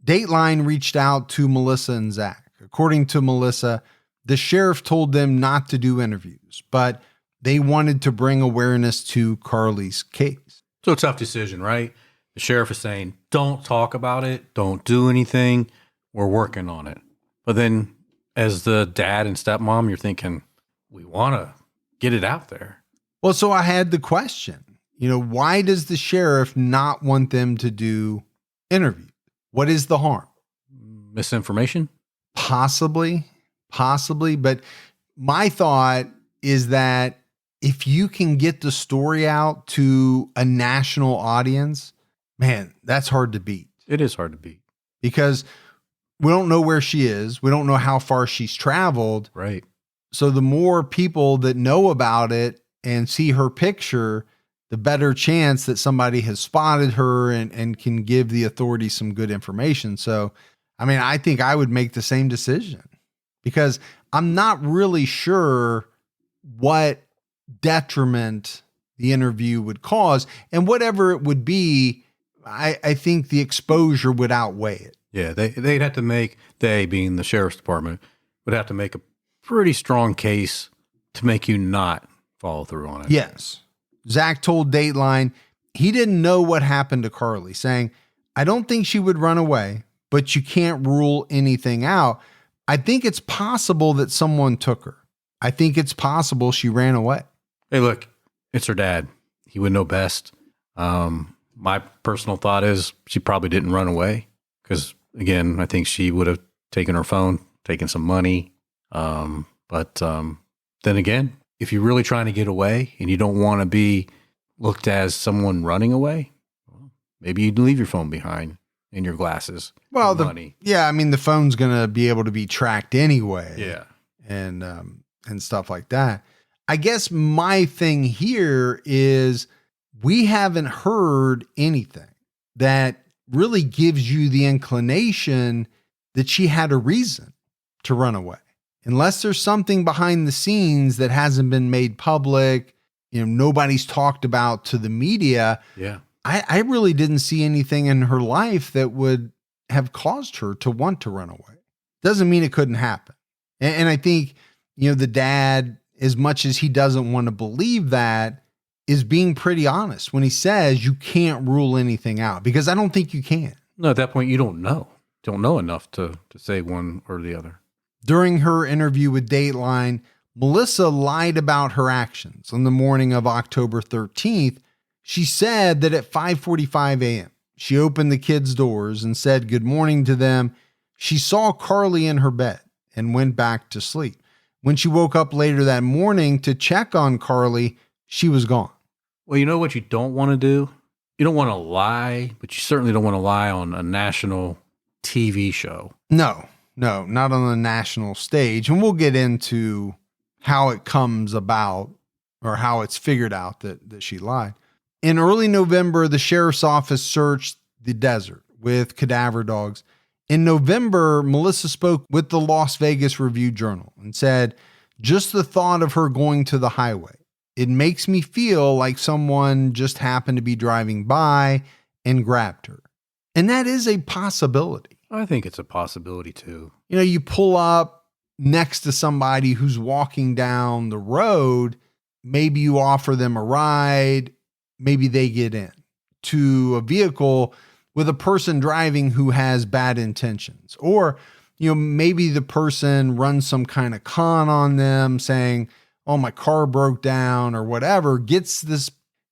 Dateline reached out to Melissa and Zach. According to Melissa, the sheriff told them not to do interviews, but they wanted to bring awareness to Karlie's case. So a tough decision, right? The sheriff is saying, don't talk about it. Don't do anything. We're working on it. But then as the dad and stepmom, you're thinking, we want to get it out there. Well, so I had the question, why does the sheriff not want them to do interviews? What is the harm? Misinformation? Possibly. But my thought is that if you can get the story out to a national audience, man, that's hard to beat. It is hard to beat. Because we don't know where she is. We don't know how far she's traveled. Right. So the more people that know about it and see her picture, the better chance that somebody has spotted her and can give the authorities some good information. So, I think I would make the same decision because I'm not really sure what detriment the interview would cause, and whatever it would be, I think the exposure would outweigh it. Yeah, they'd have to make, they being the sheriff's department, would have to make a pretty strong case to make you not follow through on it. Yes. Zach told Dateline he didn't know what happened to Karlie, saying, I don't think she would run away, but you can't rule anything out. I think it's possible that someone took her. I think it's possible she ran away. Hey, look, it's her dad. He would know best. My personal thought is she probably didn't run away because, again, I think she would have taken her phone, taken some money. But then again, if you're really trying to get away and you don't want to be looked as someone running away, well, maybe you'd leave your phone behind and your glasses. Well, money. The phone's going to be able to be tracked anyway. Yeah. And stuff like that. I guess my thing here is we haven't heard anything that really gives you the inclination that she had a reason to run away. Unless there's something behind the scenes that hasn't been made public, nobody's talked about to the media. Yeah. I really didn't see anything in her life that would have caused her to want to run away. Doesn't mean it couldn't happen. And I think, the dad, as much as he doesn't want to believe that, is being pretty honest when he says you can't rule anything out, because I don't think you can. No, at that point, you don't know. Don't know enough to say one or the other. During her interview with Dateline, Melissa lied about her actions. On the morning of October 13th, she said that at 5:45 a.m., she opened the kids' doors and said good morning to them. She saw Karlie in her bed and went back to sleep. When she woke up later that morning to check on Karlie, she was gone. Well, you know what you don't want to do? You don't want to lie, but you certainly don't want to lie on a national TV show. No, not on the national stage. And we'll get into how it comes about, or how it's figured out that she lied. In early November, the sheriff's office searched the desert with cadaver dogs. In November, Melissa spoke with the Las Vegas Review-Journal and said, just the thought of her going to the highway, it makes me feel like someone just happened to be driving by and grabbed her. And that is a possibility. I think it's a possibility too. You pull up next to somebody who's walking down the road, maybe you offer them a ride, maybe they get in to a vehicle with a person driving who has bad intentions. Or, maybe the person runs some kind of con on them saying, oh, my car broke down or whatever, gets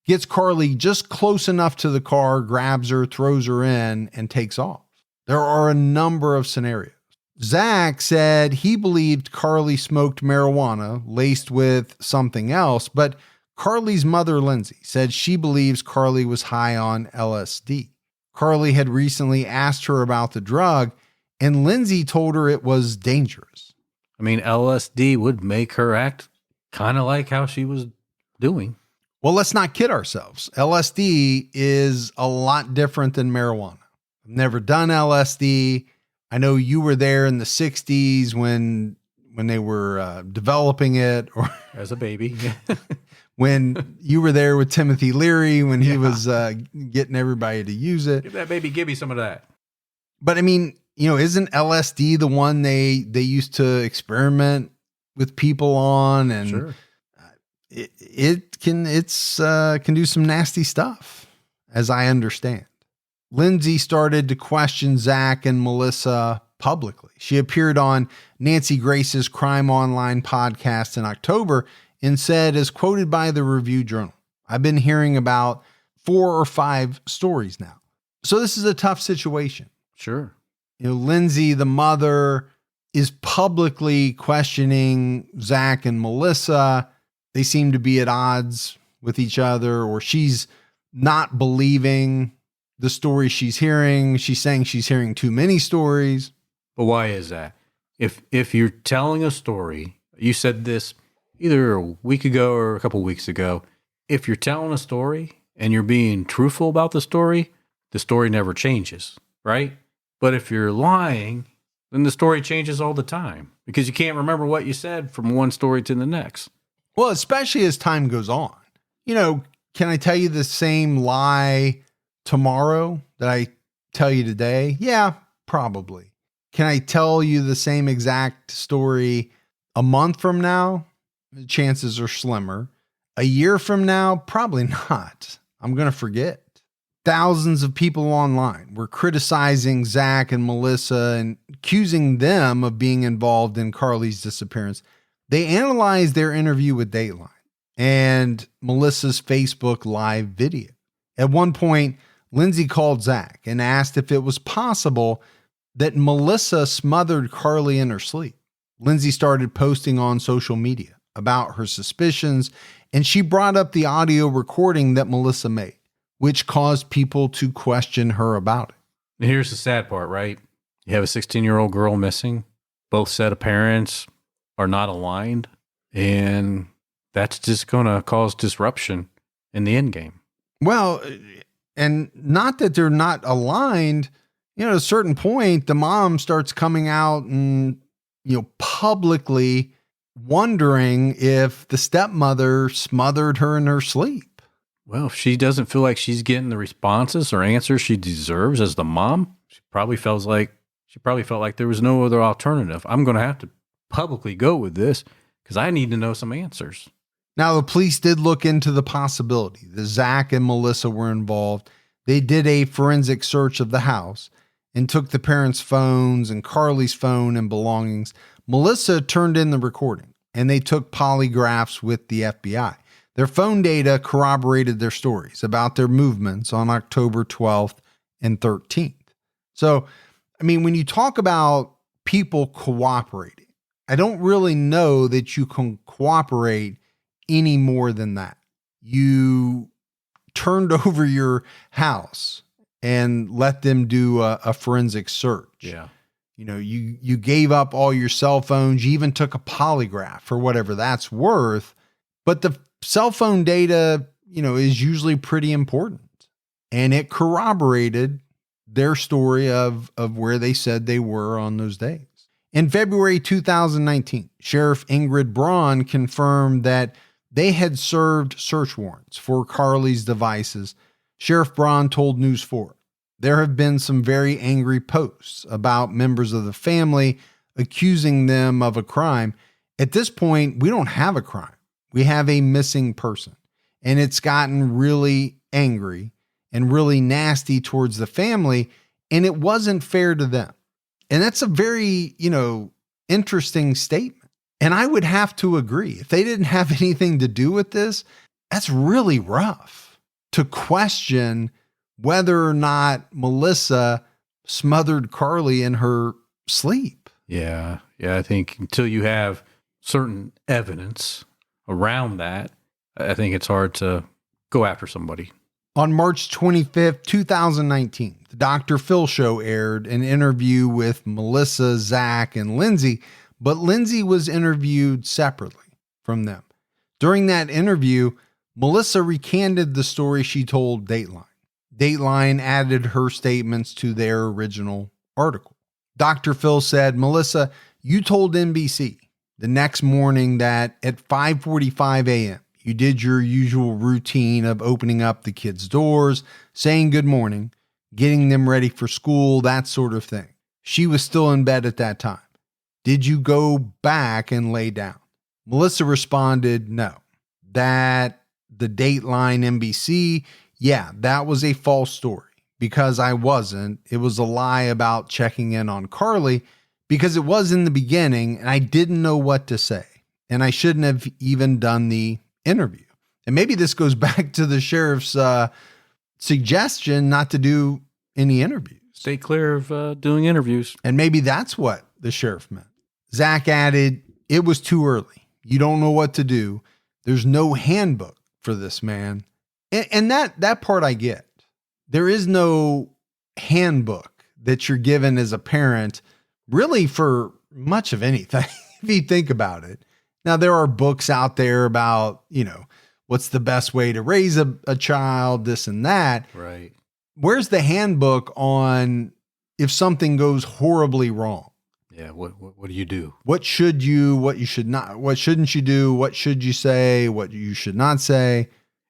Karlie just close enough to the car, grabs her, throws her in, and takes off. There are a number of scenarios. Zach said he believed Karlie smoked marijuana laced with something else, but Karlie's mother, Lindsay, said she believes Karlie was high on LSD. Karlie had recently asked her about the drug, and Lindsay told her it was dangerous. I mean, LSD would make her act kind of like how she was doing. Well, let's not kid ourselves. LSD is a lot different than marijuana. I've never done LSD. I know you were there in the 60s when they were developing it, or as a baby. When you were there with Timothy Leary, when he was getting everybody to use it. Give that baby Gibby some of that. But I mean, isn't LSD the one they used to experiment with people on? And sure. It can do some nasty stuff, as I understand. Lindsay started to question Zach and Melissa publicly. She appeared on Nancy Grace's Crime Online podcast in October and said, as quoted by the Review-Journal, I've been hearing about 4 or 5 stories now. So this is a tough situation. Sure. Lindsay, the mother, is publicly questioning Zach and Melissa. They seem to be at odds with each other, or she's not believing the story she's hearing. She's saying she's hearing too many stories. But why is that? If you're telling a story, you said this either a week ago or a couple of weeks ago, if you're telling a story and you're being truthful about the story never changes, right? But if you're lying, then the story changes all the time because you can't remember what you said from one story to the next. Well, especially as time goes on. Can I tell you the same lie tomorrow that I tell you today? Yeah, probably. Can I tell you the same exact story a month from now? The chances are slimmer. A year from now? Probably not. I'm going to forget. Thousands of people online were criticizing Zach and Melissa and accusing them of being involved in Karlie's disappearance. They analyzed their interview with Dateline and Melissa's Facebook live video. At one point, Lindsay called Zach and asked if it was possible that Melissa smothered Karlie in her sleep. Lindsay started posting on social media about her suspicions, and she brought up the audio recording that Melissa made, which caused people to question her about it. And here's the sad part, right? You have a 16-year-old girl missing. Both set of parents are not aligned, and that's just going to cause disruption in the end game. Well, and not that they're not aligned, at a certain point, the mom starts coming out and, publicly wondering if the stepmother smothered her in her sleep. Well, if she doesn't feel like she's getting the responses or answers she deserves as the mom, she probably felt like there was no other alternative. I'm going to have to publicly go with this because I need to know some answers. Now, the police did look into the possibility that Zach and Melissa were involved. They did a forensic search of the house and took the parents' phones and Karlie's phone and belongings. Melissa turned in the recording, and they took polygraphs with the FBI. Their phone data corroborated their stories about their movements on October 12th and 13th. So, when you talk about people cooperating, I don't really know that you can cooperate any more than that. You turned over your house and let them do a forensic search. Yeah. You gave up all your cell phones. You even took a polygraph for whatever that's worth. But the cell phone data, is usually pretty important. And it corroborated their story of where they said they were on those days. In February 2019, Sheriff Ingrid Braun confirmed that they had served search warrants for Karlie's devices. Sheriff Braun told News 4, there have been some very angry posts about members of the family accusing them of a crime. At this point, we don't have a crime. We have a missing person. And it's gotten really angry and really nasty towards the family, and it wasn't fair to them. And that's a very, interesting statement. And I would have to agree. If they didn't have anything to do with this, that's really rough to question whether or not Melissa smothered Karlie in her sleep. Yeah. Yeah. I think until you have certain evidence around that, I think it's hard to go after somebody. On March 25th, 2019, the Dr. Phil Show aired an interview with Melissa, Zach, and Lindsay, but Lindsay was interviewed separately from them. During that interview, Melissa recanted the story she told Dateline. Dateline added her statements to their original article. Dr. Phil said, Melissa, you told NBC the next morning that at 5:45 a.m., you did your usual routine of opening up the kids' doors, saying good morning, getting them ready for school, that sort of thing. She was still in bed at that time. Did you go back and lay down? Melissa responded, no. That the Dateline NBC, yeah, that was a false story because I wasn't. It was a lie about checking in on Karlie because it was in the beginning and I didn't know what to say. And I shouldn't have even done the interview. And maybe this goes back to the sheriff's suggestion not to do any interviews. Stay clear of doing interviews. And maybe that's what the sheriff meant. Zach added, it was too early. You don't know what to do. There's no handbook for this, man. And that part I get. There is no handbook that you're given as a parent really for much of anything, if you think about it. Now, there are books out there about, what's the best way to raise a child, this and that. Right. Where's the handbook on if something goes horribly wrong? Yeah. What do you do? What should you, what you should not, what shouldn't you do? What should you say? What you should not say?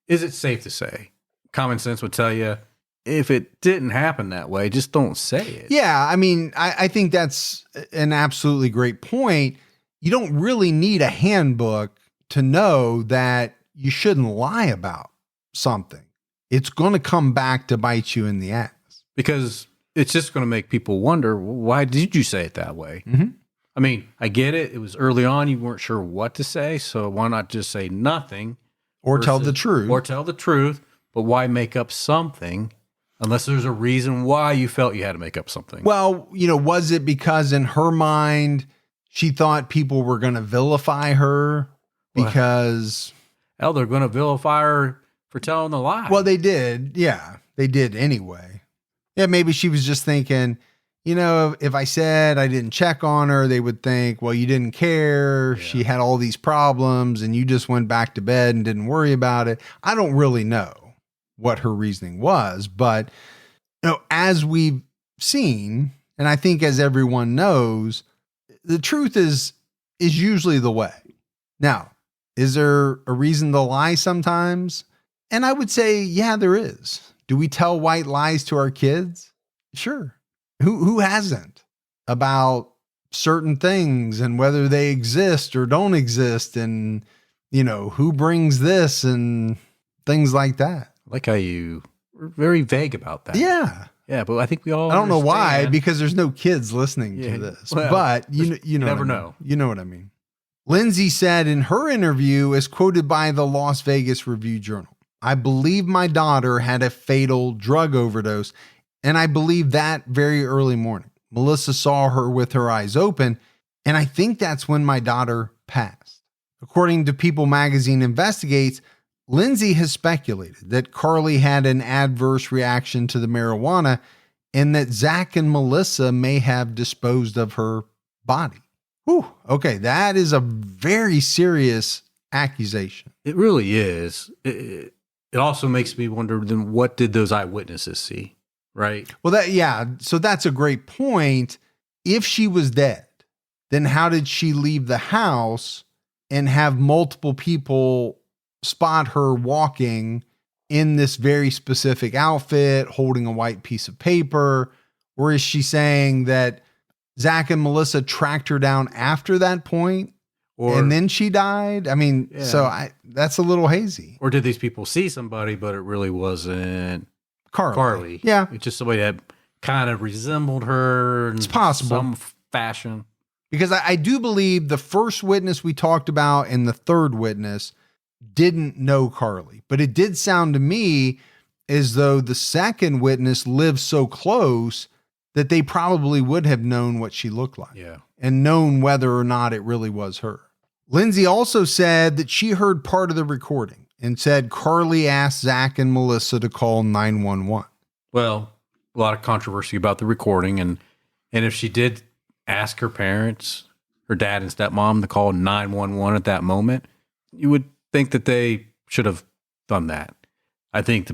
Is it safe to say? Common sense would tell you if it didn't happen that way, just don't say it. Yeah. I think that's an absolutely great point. You don't really need a handbook to know that you shouldn't lie about something. It's going to come back to bite you in the ass. Because it's just going to make people wonder, well, why did you say it that way? Mm-hmm. I get it. It was early on. You weren't sure what to say. So why not just say nothing? Or tell the truth. Or tell the truth. But why make up something unless there's a reason why you felt you had to make up something? Well, was it because in her mind, she thought people were going to vilify her because... Well, they're going to vilify her for telling the lie. Well, they did. Yeah, they did anyway. Yeah, maybe she was just thinking, if I said I didn't check on her, they would think, well, you didn't care. Yeah. She had all these problems and you just went back to bed and didn't worry about it. I don't really know what her reasoning was. But as we've seen, and I think as everyone knows, the truth is usually the way. Now, is there a reason to lie sometimes? And I would say, yeah, there is. Do we tell white lies to our kids? Sure. Who hasn't? About certain things and whether they exist or don't exist, and who brings this and things like that. I like how you were very vague about that. Yeah, but I think we all I don't know why, understand. because there's no kids listening to this. Well, but you never know. You know what I mean. Lindsay said in her interview, as quoted by the Las Vegas Review-Journal, "I believe my daughter had a fatal drug overdose, and I believe that very early morning. Melissa saw her with her eyes open, and I think that's when my daughter passed." According to People Magazine Investigates, Lindsay has speculated that Karlie had an adverse reaction to the marijuana and that Zach and Melissa may have disposed of her body. Whew, okay, that is a very serious accusation. It really is. It also makes me wonder, then what did those eyewitnesses see, right? Well, so that's a great point. If she was dead, then how did she leave the house and have multiple people spot her walking in this very specific outfit, holding a white piece of paper? Or is she saying that Zach and Melissa tracked her down after that point and then she died? I mean, that's a little hazy. Or did these people see somebody, but it really wasn't Karlie? Yeah. It's just somebody that kind of resembled her in It's possible. some fashion. Because I do believe the first witness we talked about and the third witness didn't know Karlie, but it did sound to me as though the second witness lived so close that they probably would have known what she looked like and known whether or not it really was her. Lindsay also said that she heard part of the recording and said Karlie asked Zach and Melissa to call 911. Well, a lot of controversy about the recording, and if she did ask her parents, her dad and stepmom, to call 911 at that moment, you would think that they should have done that. I think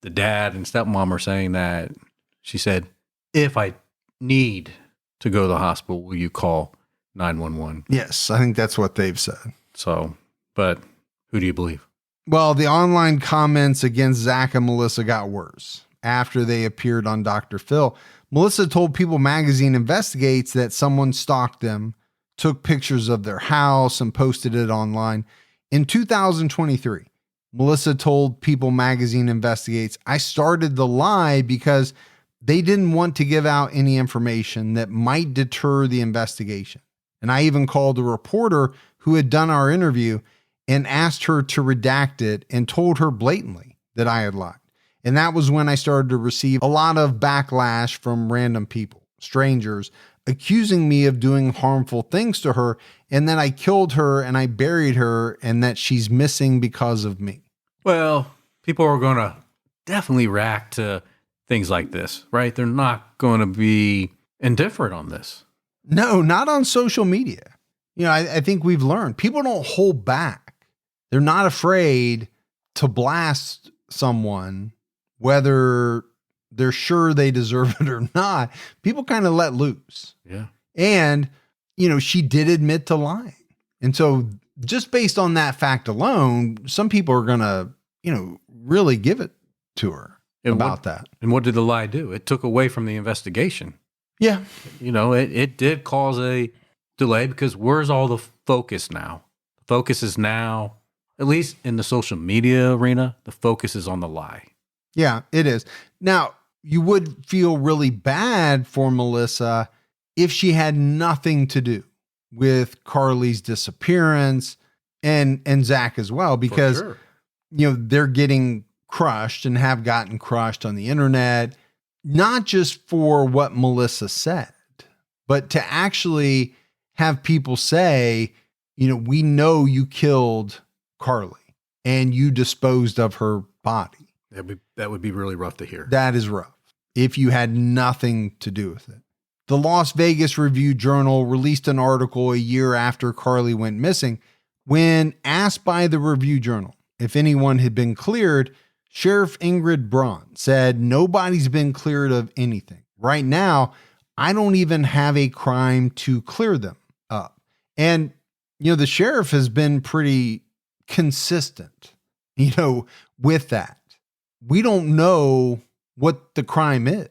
the dad and stepmom are saying that she said, "If I need to go to the hospital, will you call 911?" Yes, I think that's what they've said. So, but who do you believe? Well, the online comments against Zach and Melissa got worse after they appeared on Dr. Phil. Melissa told People Magazine Investigates that someone stalked them, took pictures of their house, and posted it online. In 2023, Melissa told People Magazine Investigates, "I started the lie because they didn't want to give out any information that might deter the investigation. And I even called a reporter who had done our interview and asked her to redact it and told her blatantly that I had lied. And that was when I started to receive a lot of backlash from random people, strangers, accusing me of doing harmful things to her, and that I killed her and I buried her and that she's missing because of me." Well, people are going to definitely react to things like this, right? They're not going to be indifferent on this. No, not on social media. I think we've learned people don't hold back. They're not afraid to blast someone, whether they're sure they deserve it or not. People kind of let loose. Yeah. And, she did admit to lying. And so just based on that fact alone, some people are going to, really give it to her about that. And what did the lie do? It took away from the investigation. Yeah. It did cause a delay, because where's all the focus now? The focus is now, at least in the social media arena, the focus is on the lie. Yeah, it is. Now, you would feel really bad for Melissa if she had nothing to do with Karlie's disappearance and Zach as well, because, For sure. They're getting crushed and have gotten crushed on the internet, not just for what Melissa said, but to actually have people say, we know you killed Karlie and you disposed of her body. That would be really rough to hear. That is rough if you had nothing to do with it. The Las Vegas Review-Journal released an article a year after Karlie went missing. When asked by the Review-Journal if anyone had been cleared, Sheriff Ingrid Braun said nobody's been cleared of anything. Right now, I don't even have a crime to clear them up. And, the sheriff has been pretty consistent, with that. We don't know what the crime is.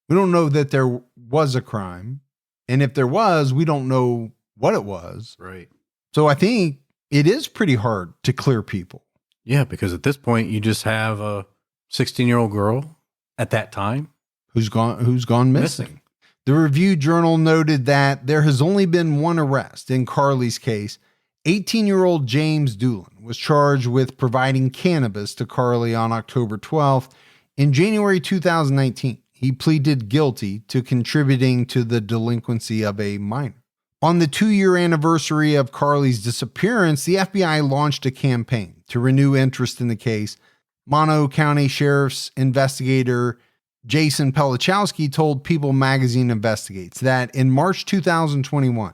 We don't know that there was a crime. And if there was, we don't know what it was. Right. So I think it is pretty hard to clear people. Yeah, because at this point, you just have a 16-year-old girl at that time who's gone missing. The Review Journal noted that there has only been one arrest in Karlie's case. 18-year-old James Doolin was charged with providing cannabis to Karlie on October 12th. In January 2019, he pleaded guilty to contributing to the delinquency of a minor. On the 2-year anniversary of Karlie's disappearance, the FBI launched a campaign to renew interest in the case. Mono County Sheriff's investigator Jason Pelichowski told People Magazine Investigates that in March 2021,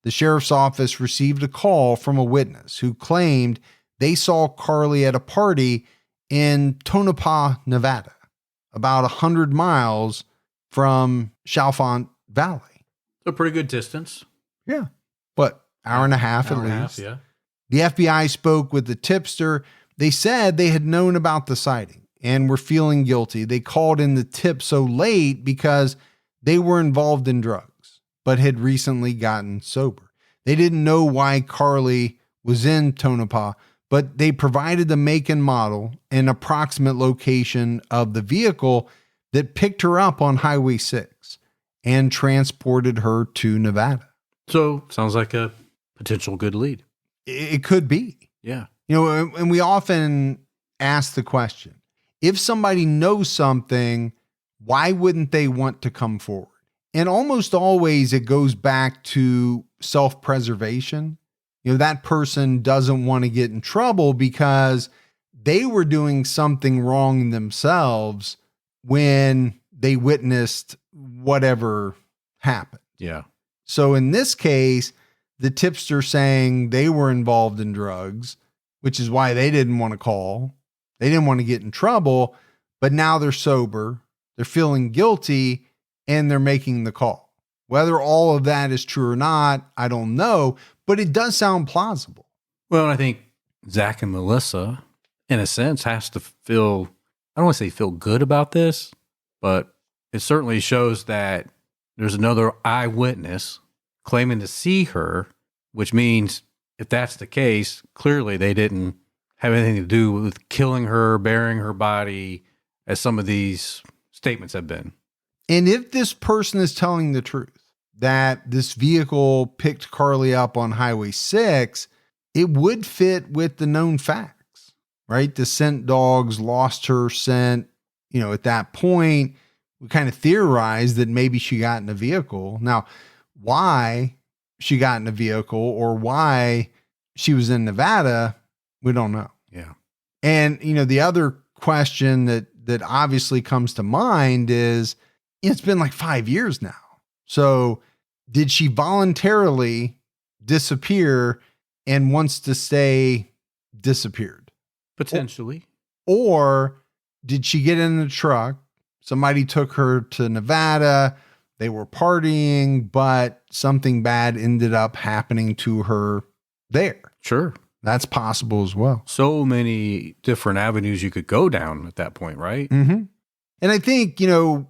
the sheriff's office received a call from a witness who claimed they saw Karlie at a party in Tonopah, Nevada, about 100 miles from Chalfont Valley. A pretty good distance. Yeah. What, hour and a half at least? Yeah. The FBI spoke with the tipster. They said they had known about the sighting and were feeling guilty. They called in the tip so late because they were involved in drugs, but had recently gotten sober. They didn't know why Karlie was in Tonopah, but they provided the make and model and approximate location of the vehicle that picked her up on Highway 6 and transported her to Nevada. So sounds like a potential good lead. It could be. Yeah. And we often ask the question, if somebody knows something, why wouldn't they want to come forward? And almost always it goes back to self-preservation. That person doesn't want to get in trouble because they were doing something wrong themselves when they witnessed whatever happened. Yeah. So in this case, the tipster saying they were involved in drugs, which is why they didn't want to call. They didn't want to get in trouble, but now they're sober, they're feeling guilty, and they're making the call. Whether all of that is true or not, I don't know, but it does sound plausible. Well, I think Zach and Melissa, in a sense, has to feel, I don't want to say feel good about this, but it certainly shows that there's another eyewitness claiming to see her, which means if that's the case, clearly they didn't have anything to do with killing her, burying her body, as some of these statements have been. And if this person is telling the truth, that this vehicle picked Karlie up on Highway 6, it would fit with the known facts, right? The scent dogs lost her scent. At that point, we kind of theorized that maybe she got in a vehicle. Now, why she got in a vehicle or why she was in Nevada, we don't know. Yeah. And, the other question that obviously comes to mind is, it's been like 5 years now. So did she voluntarily disappear and wants to stay disappeared? Potentially. Or did she get in the truck? Somebody took her to Nevada. They were partying, but something bad ended up happening to her there. Sure. That's possible as well. So many different avenues you could go down at that point, right? Mm-hmm. And I think,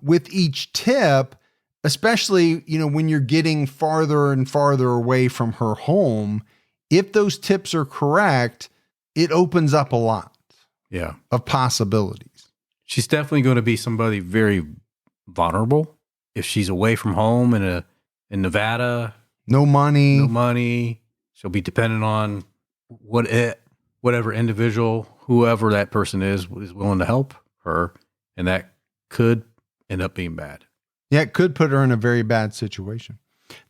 with each tip, especially, when you're getting farther and farther away from her home, if those tips are correct, it opens up a lot of possibilities. She's definitely going to be somebody very vulnerable if she's away from home in Nevada. No money. She'll be dependent on whatever individual, whoever that person is willing to help her. And that could end up being bad. Yeah, it could put her in a very bad situation.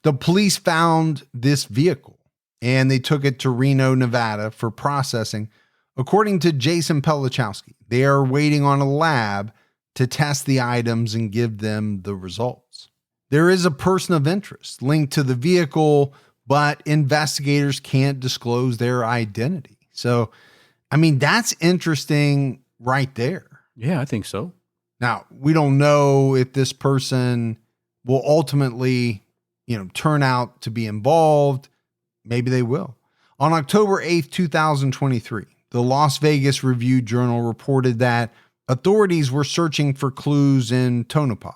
The police found this vehicle and they took it to Reno, Nevada for processing. According to Jason Pelichowski, they are waiting on a lab to test the items and give them the results. There is a person of interest linked to the vehicle, but investigators can't disclose their identity. So, that's interesting right there. Yeah, I think so. Now, we don't know if this person will ultimately, turn out to be involved. Maybe they will. On October 8th, 2023, the Las Vegas Review-Journal reported that authorities were searching for clues in Tonopah.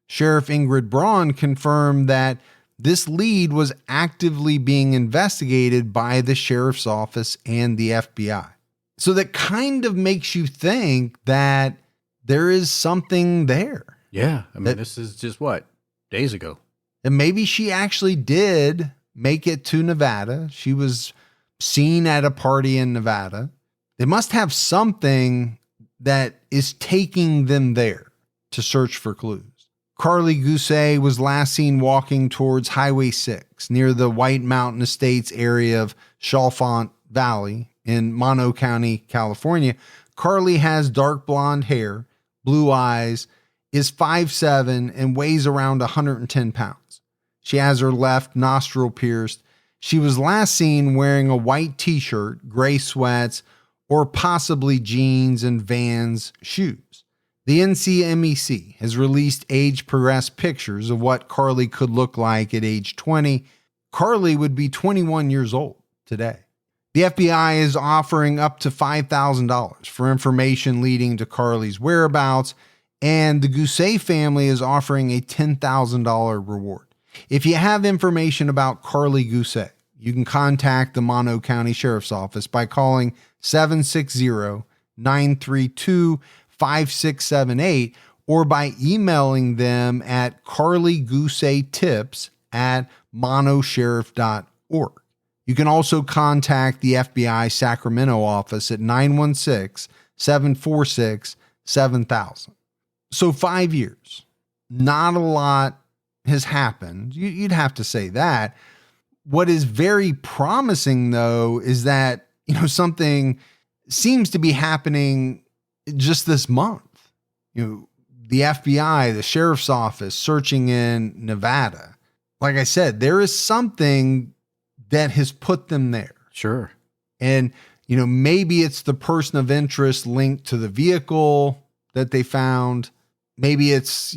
Sheriff Ingrid Braun confirmed that this lead was actively being investigated by the sheriff's office and the FBI. So that kind of makes you think that there is something there. Yeah. I mean, this is just days ago. And maybe she actually did make it to Nevada. She was seen at a party in Nevada. They must have something that is taking them there to search for clues. Karlie Gusé was last seen walking towards Highway 6 near the White Mountain Estates area of Chalfont Valley in Mono County, California. Karlie has dark blonde hair, blue eyes, is 5'7", and weighs around 110 pounds. She has her left nostril pierced. She was last seen wearing a white t-shirt, gray sweats, or possibly jeans and Vans shoes. The NCMEC has released age-progressed pictures of what Karlie could look like at age 20. Karlie would be 21 years old today. The FBI is offering up to $5,000 for information leading to Karlie's whereabouts, and the Gusé family is offering a $10,000 reward. If you have information about Karlie Gusé, you can contact the Mono County Sheriff's Office by calling 760-932-5678 or by emailing them at karliegusetips@monosheriff.org. You can also contact the FBI Sacramento office at 916-746-7000. So 5 years, not a lot has happened. You'd have to say that. What is very promising, though, is that, something seems to be happening just this month. The FBI, the sheriff's office searching in Nevada. Like I said, there is something that has put them there. Sure. And, maybe it's the person of interest linked to the vehicle that they found. Maybe it's,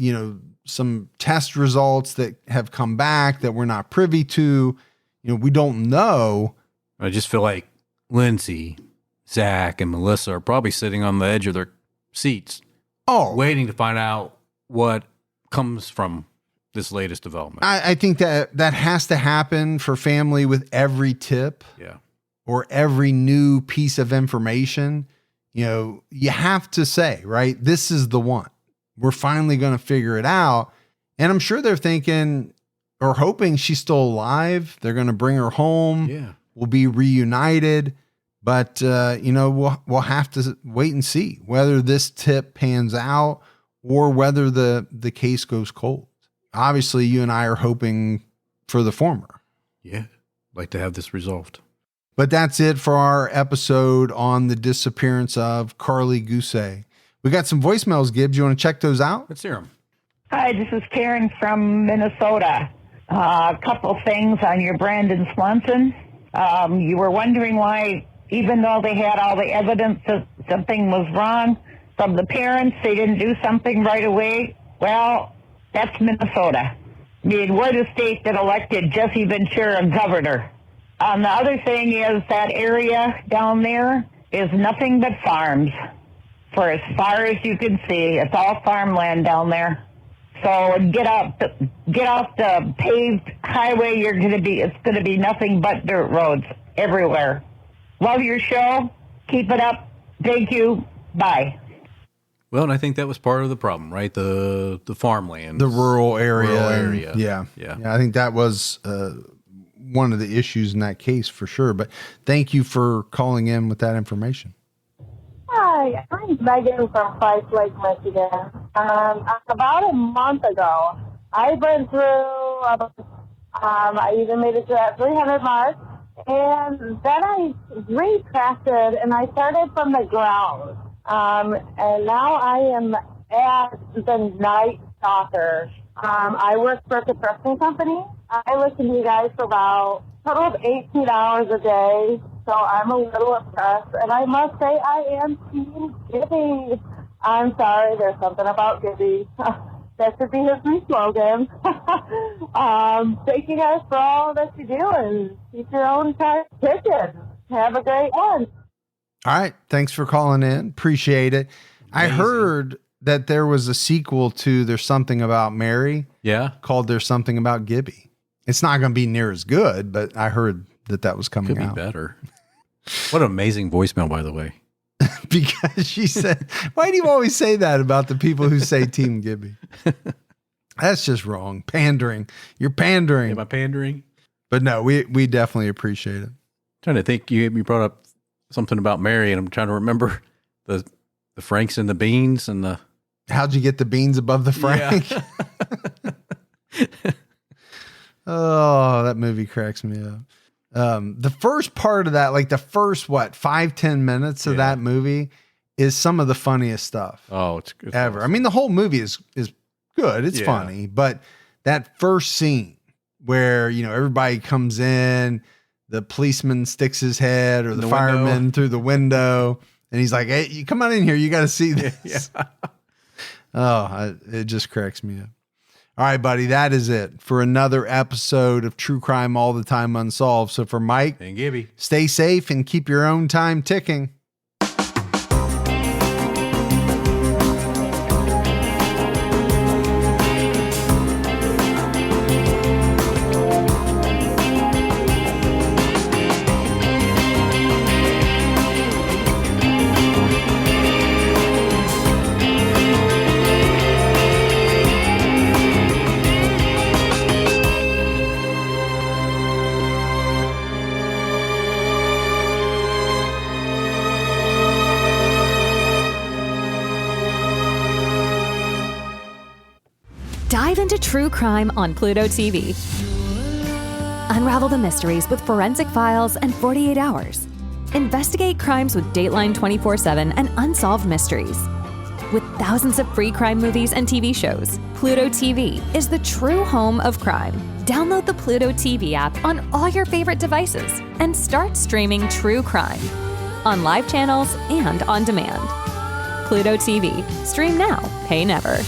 some test results that have come back that we're not privy to. We don't know. I just feel like Lindsay, Zach, and Melissa are probably sitting on the edge of their seats. Waiting to find out what comes from this latest development. I think that has to happen for family with every tip. Yeah. Or every new piece of information. You have to say, right, this is the one. We're finally going to figure it out. And I'm sure they're thinking or hoping she's still alive. They're going to bring her home. Yeah. We'll be reunited. But, we'll have to wait and see whether this tip pans out or whether the case goes cold. Obviously, you and I are hoping for the former. Yeah. I'd like to have this resolved. But that's it for our episode on the disappearance of Karlie Gusé. We got some voicemails, Gibbs. You want to check those out? Let's hear them. Hi, this is Karen from Minnesota. A couple things on your Brandon Swanson. You were wondering why, even though they had all the evidence that something was wrong from the parents, they didn't do something right away. Well, that's Minnesota. I mean, we're the state that elected Jesse Ventura governor. The other thing is that area down there is nothing but farms. For as far as you can see, it's all farmland down there. So get off the paved highway. It's gonna be nothing but dirt roads everywhere. Love your show. Keep it up. Thank you. Bye. Well, and I think that was part of the problem, right? The farmland, the rural area. Yeah. I think that was one of the issues in that case for sure. But thank you for calling in with that information. Hi, I'm Megan from Price Lake, Michigan. About a month ago, I went through, I even made it to that 300 mark, and then I retracted and I started from the ground. And now I am at the Night Stalker. I work for a construction company. I listen to you guys for about a total of 18 hours a day. so I'm a little upset. And I must say, I am Team Gibby. I'm sorry, there's something about Gibby. That should be his new slogan. Thank you guys for all that you do, and keep your own time ticking. Have a great one. All right. Thanks for calling in. Appreciate it. Amazing. I heard that there was a sequel to There's Something About Mary. Yeah. Called There's Something About Gibby. It's not going to be near as good, but I heard that was coming out. Could be better. What an amazing voicemail, by the way. Because she said, why do you always say that about the people who say Team Gibby? That's just wrong. Pandering. You're pandering. Am I pandering? But no, we definitely appreciate it. Trying to think, you brought up something about Mary, and I'm trying to remember the Franks and the beans and the. How'd you get the beans above the Frank? Yeah. Oh, that movie cracks me up. The first part of that, like the first 5-10 minutes of that movie, is some of the funniest stuff. Oh, it's ever. Awesome. I mean, the whole movie is good. It's funny, but that first scene where everybody comes in, the policeman sticks his head, or the fireman through the window, and he's like, "Hey, you come on in here. You got to see this." Yeah. It just cracks me up. All right, buddy, that is it for another episode of True Crime All the Time Unsolved. So for Mike and Gibby, stay safe and keep your own time ticking. Dive into true crime on Pluto TV. Unravel the mysteries with Forensic Files and 48 Hours. Investigate crimes with Dateline 24/7 and Unsolved Mysteries. With thousands of free crime movies and TV shows, Pluto TV is the true home of crime. Download the Pluto TV app on all your favorite devices and start streaming true crime on live channels and on demand. Pluto TV. Stream now, pay never.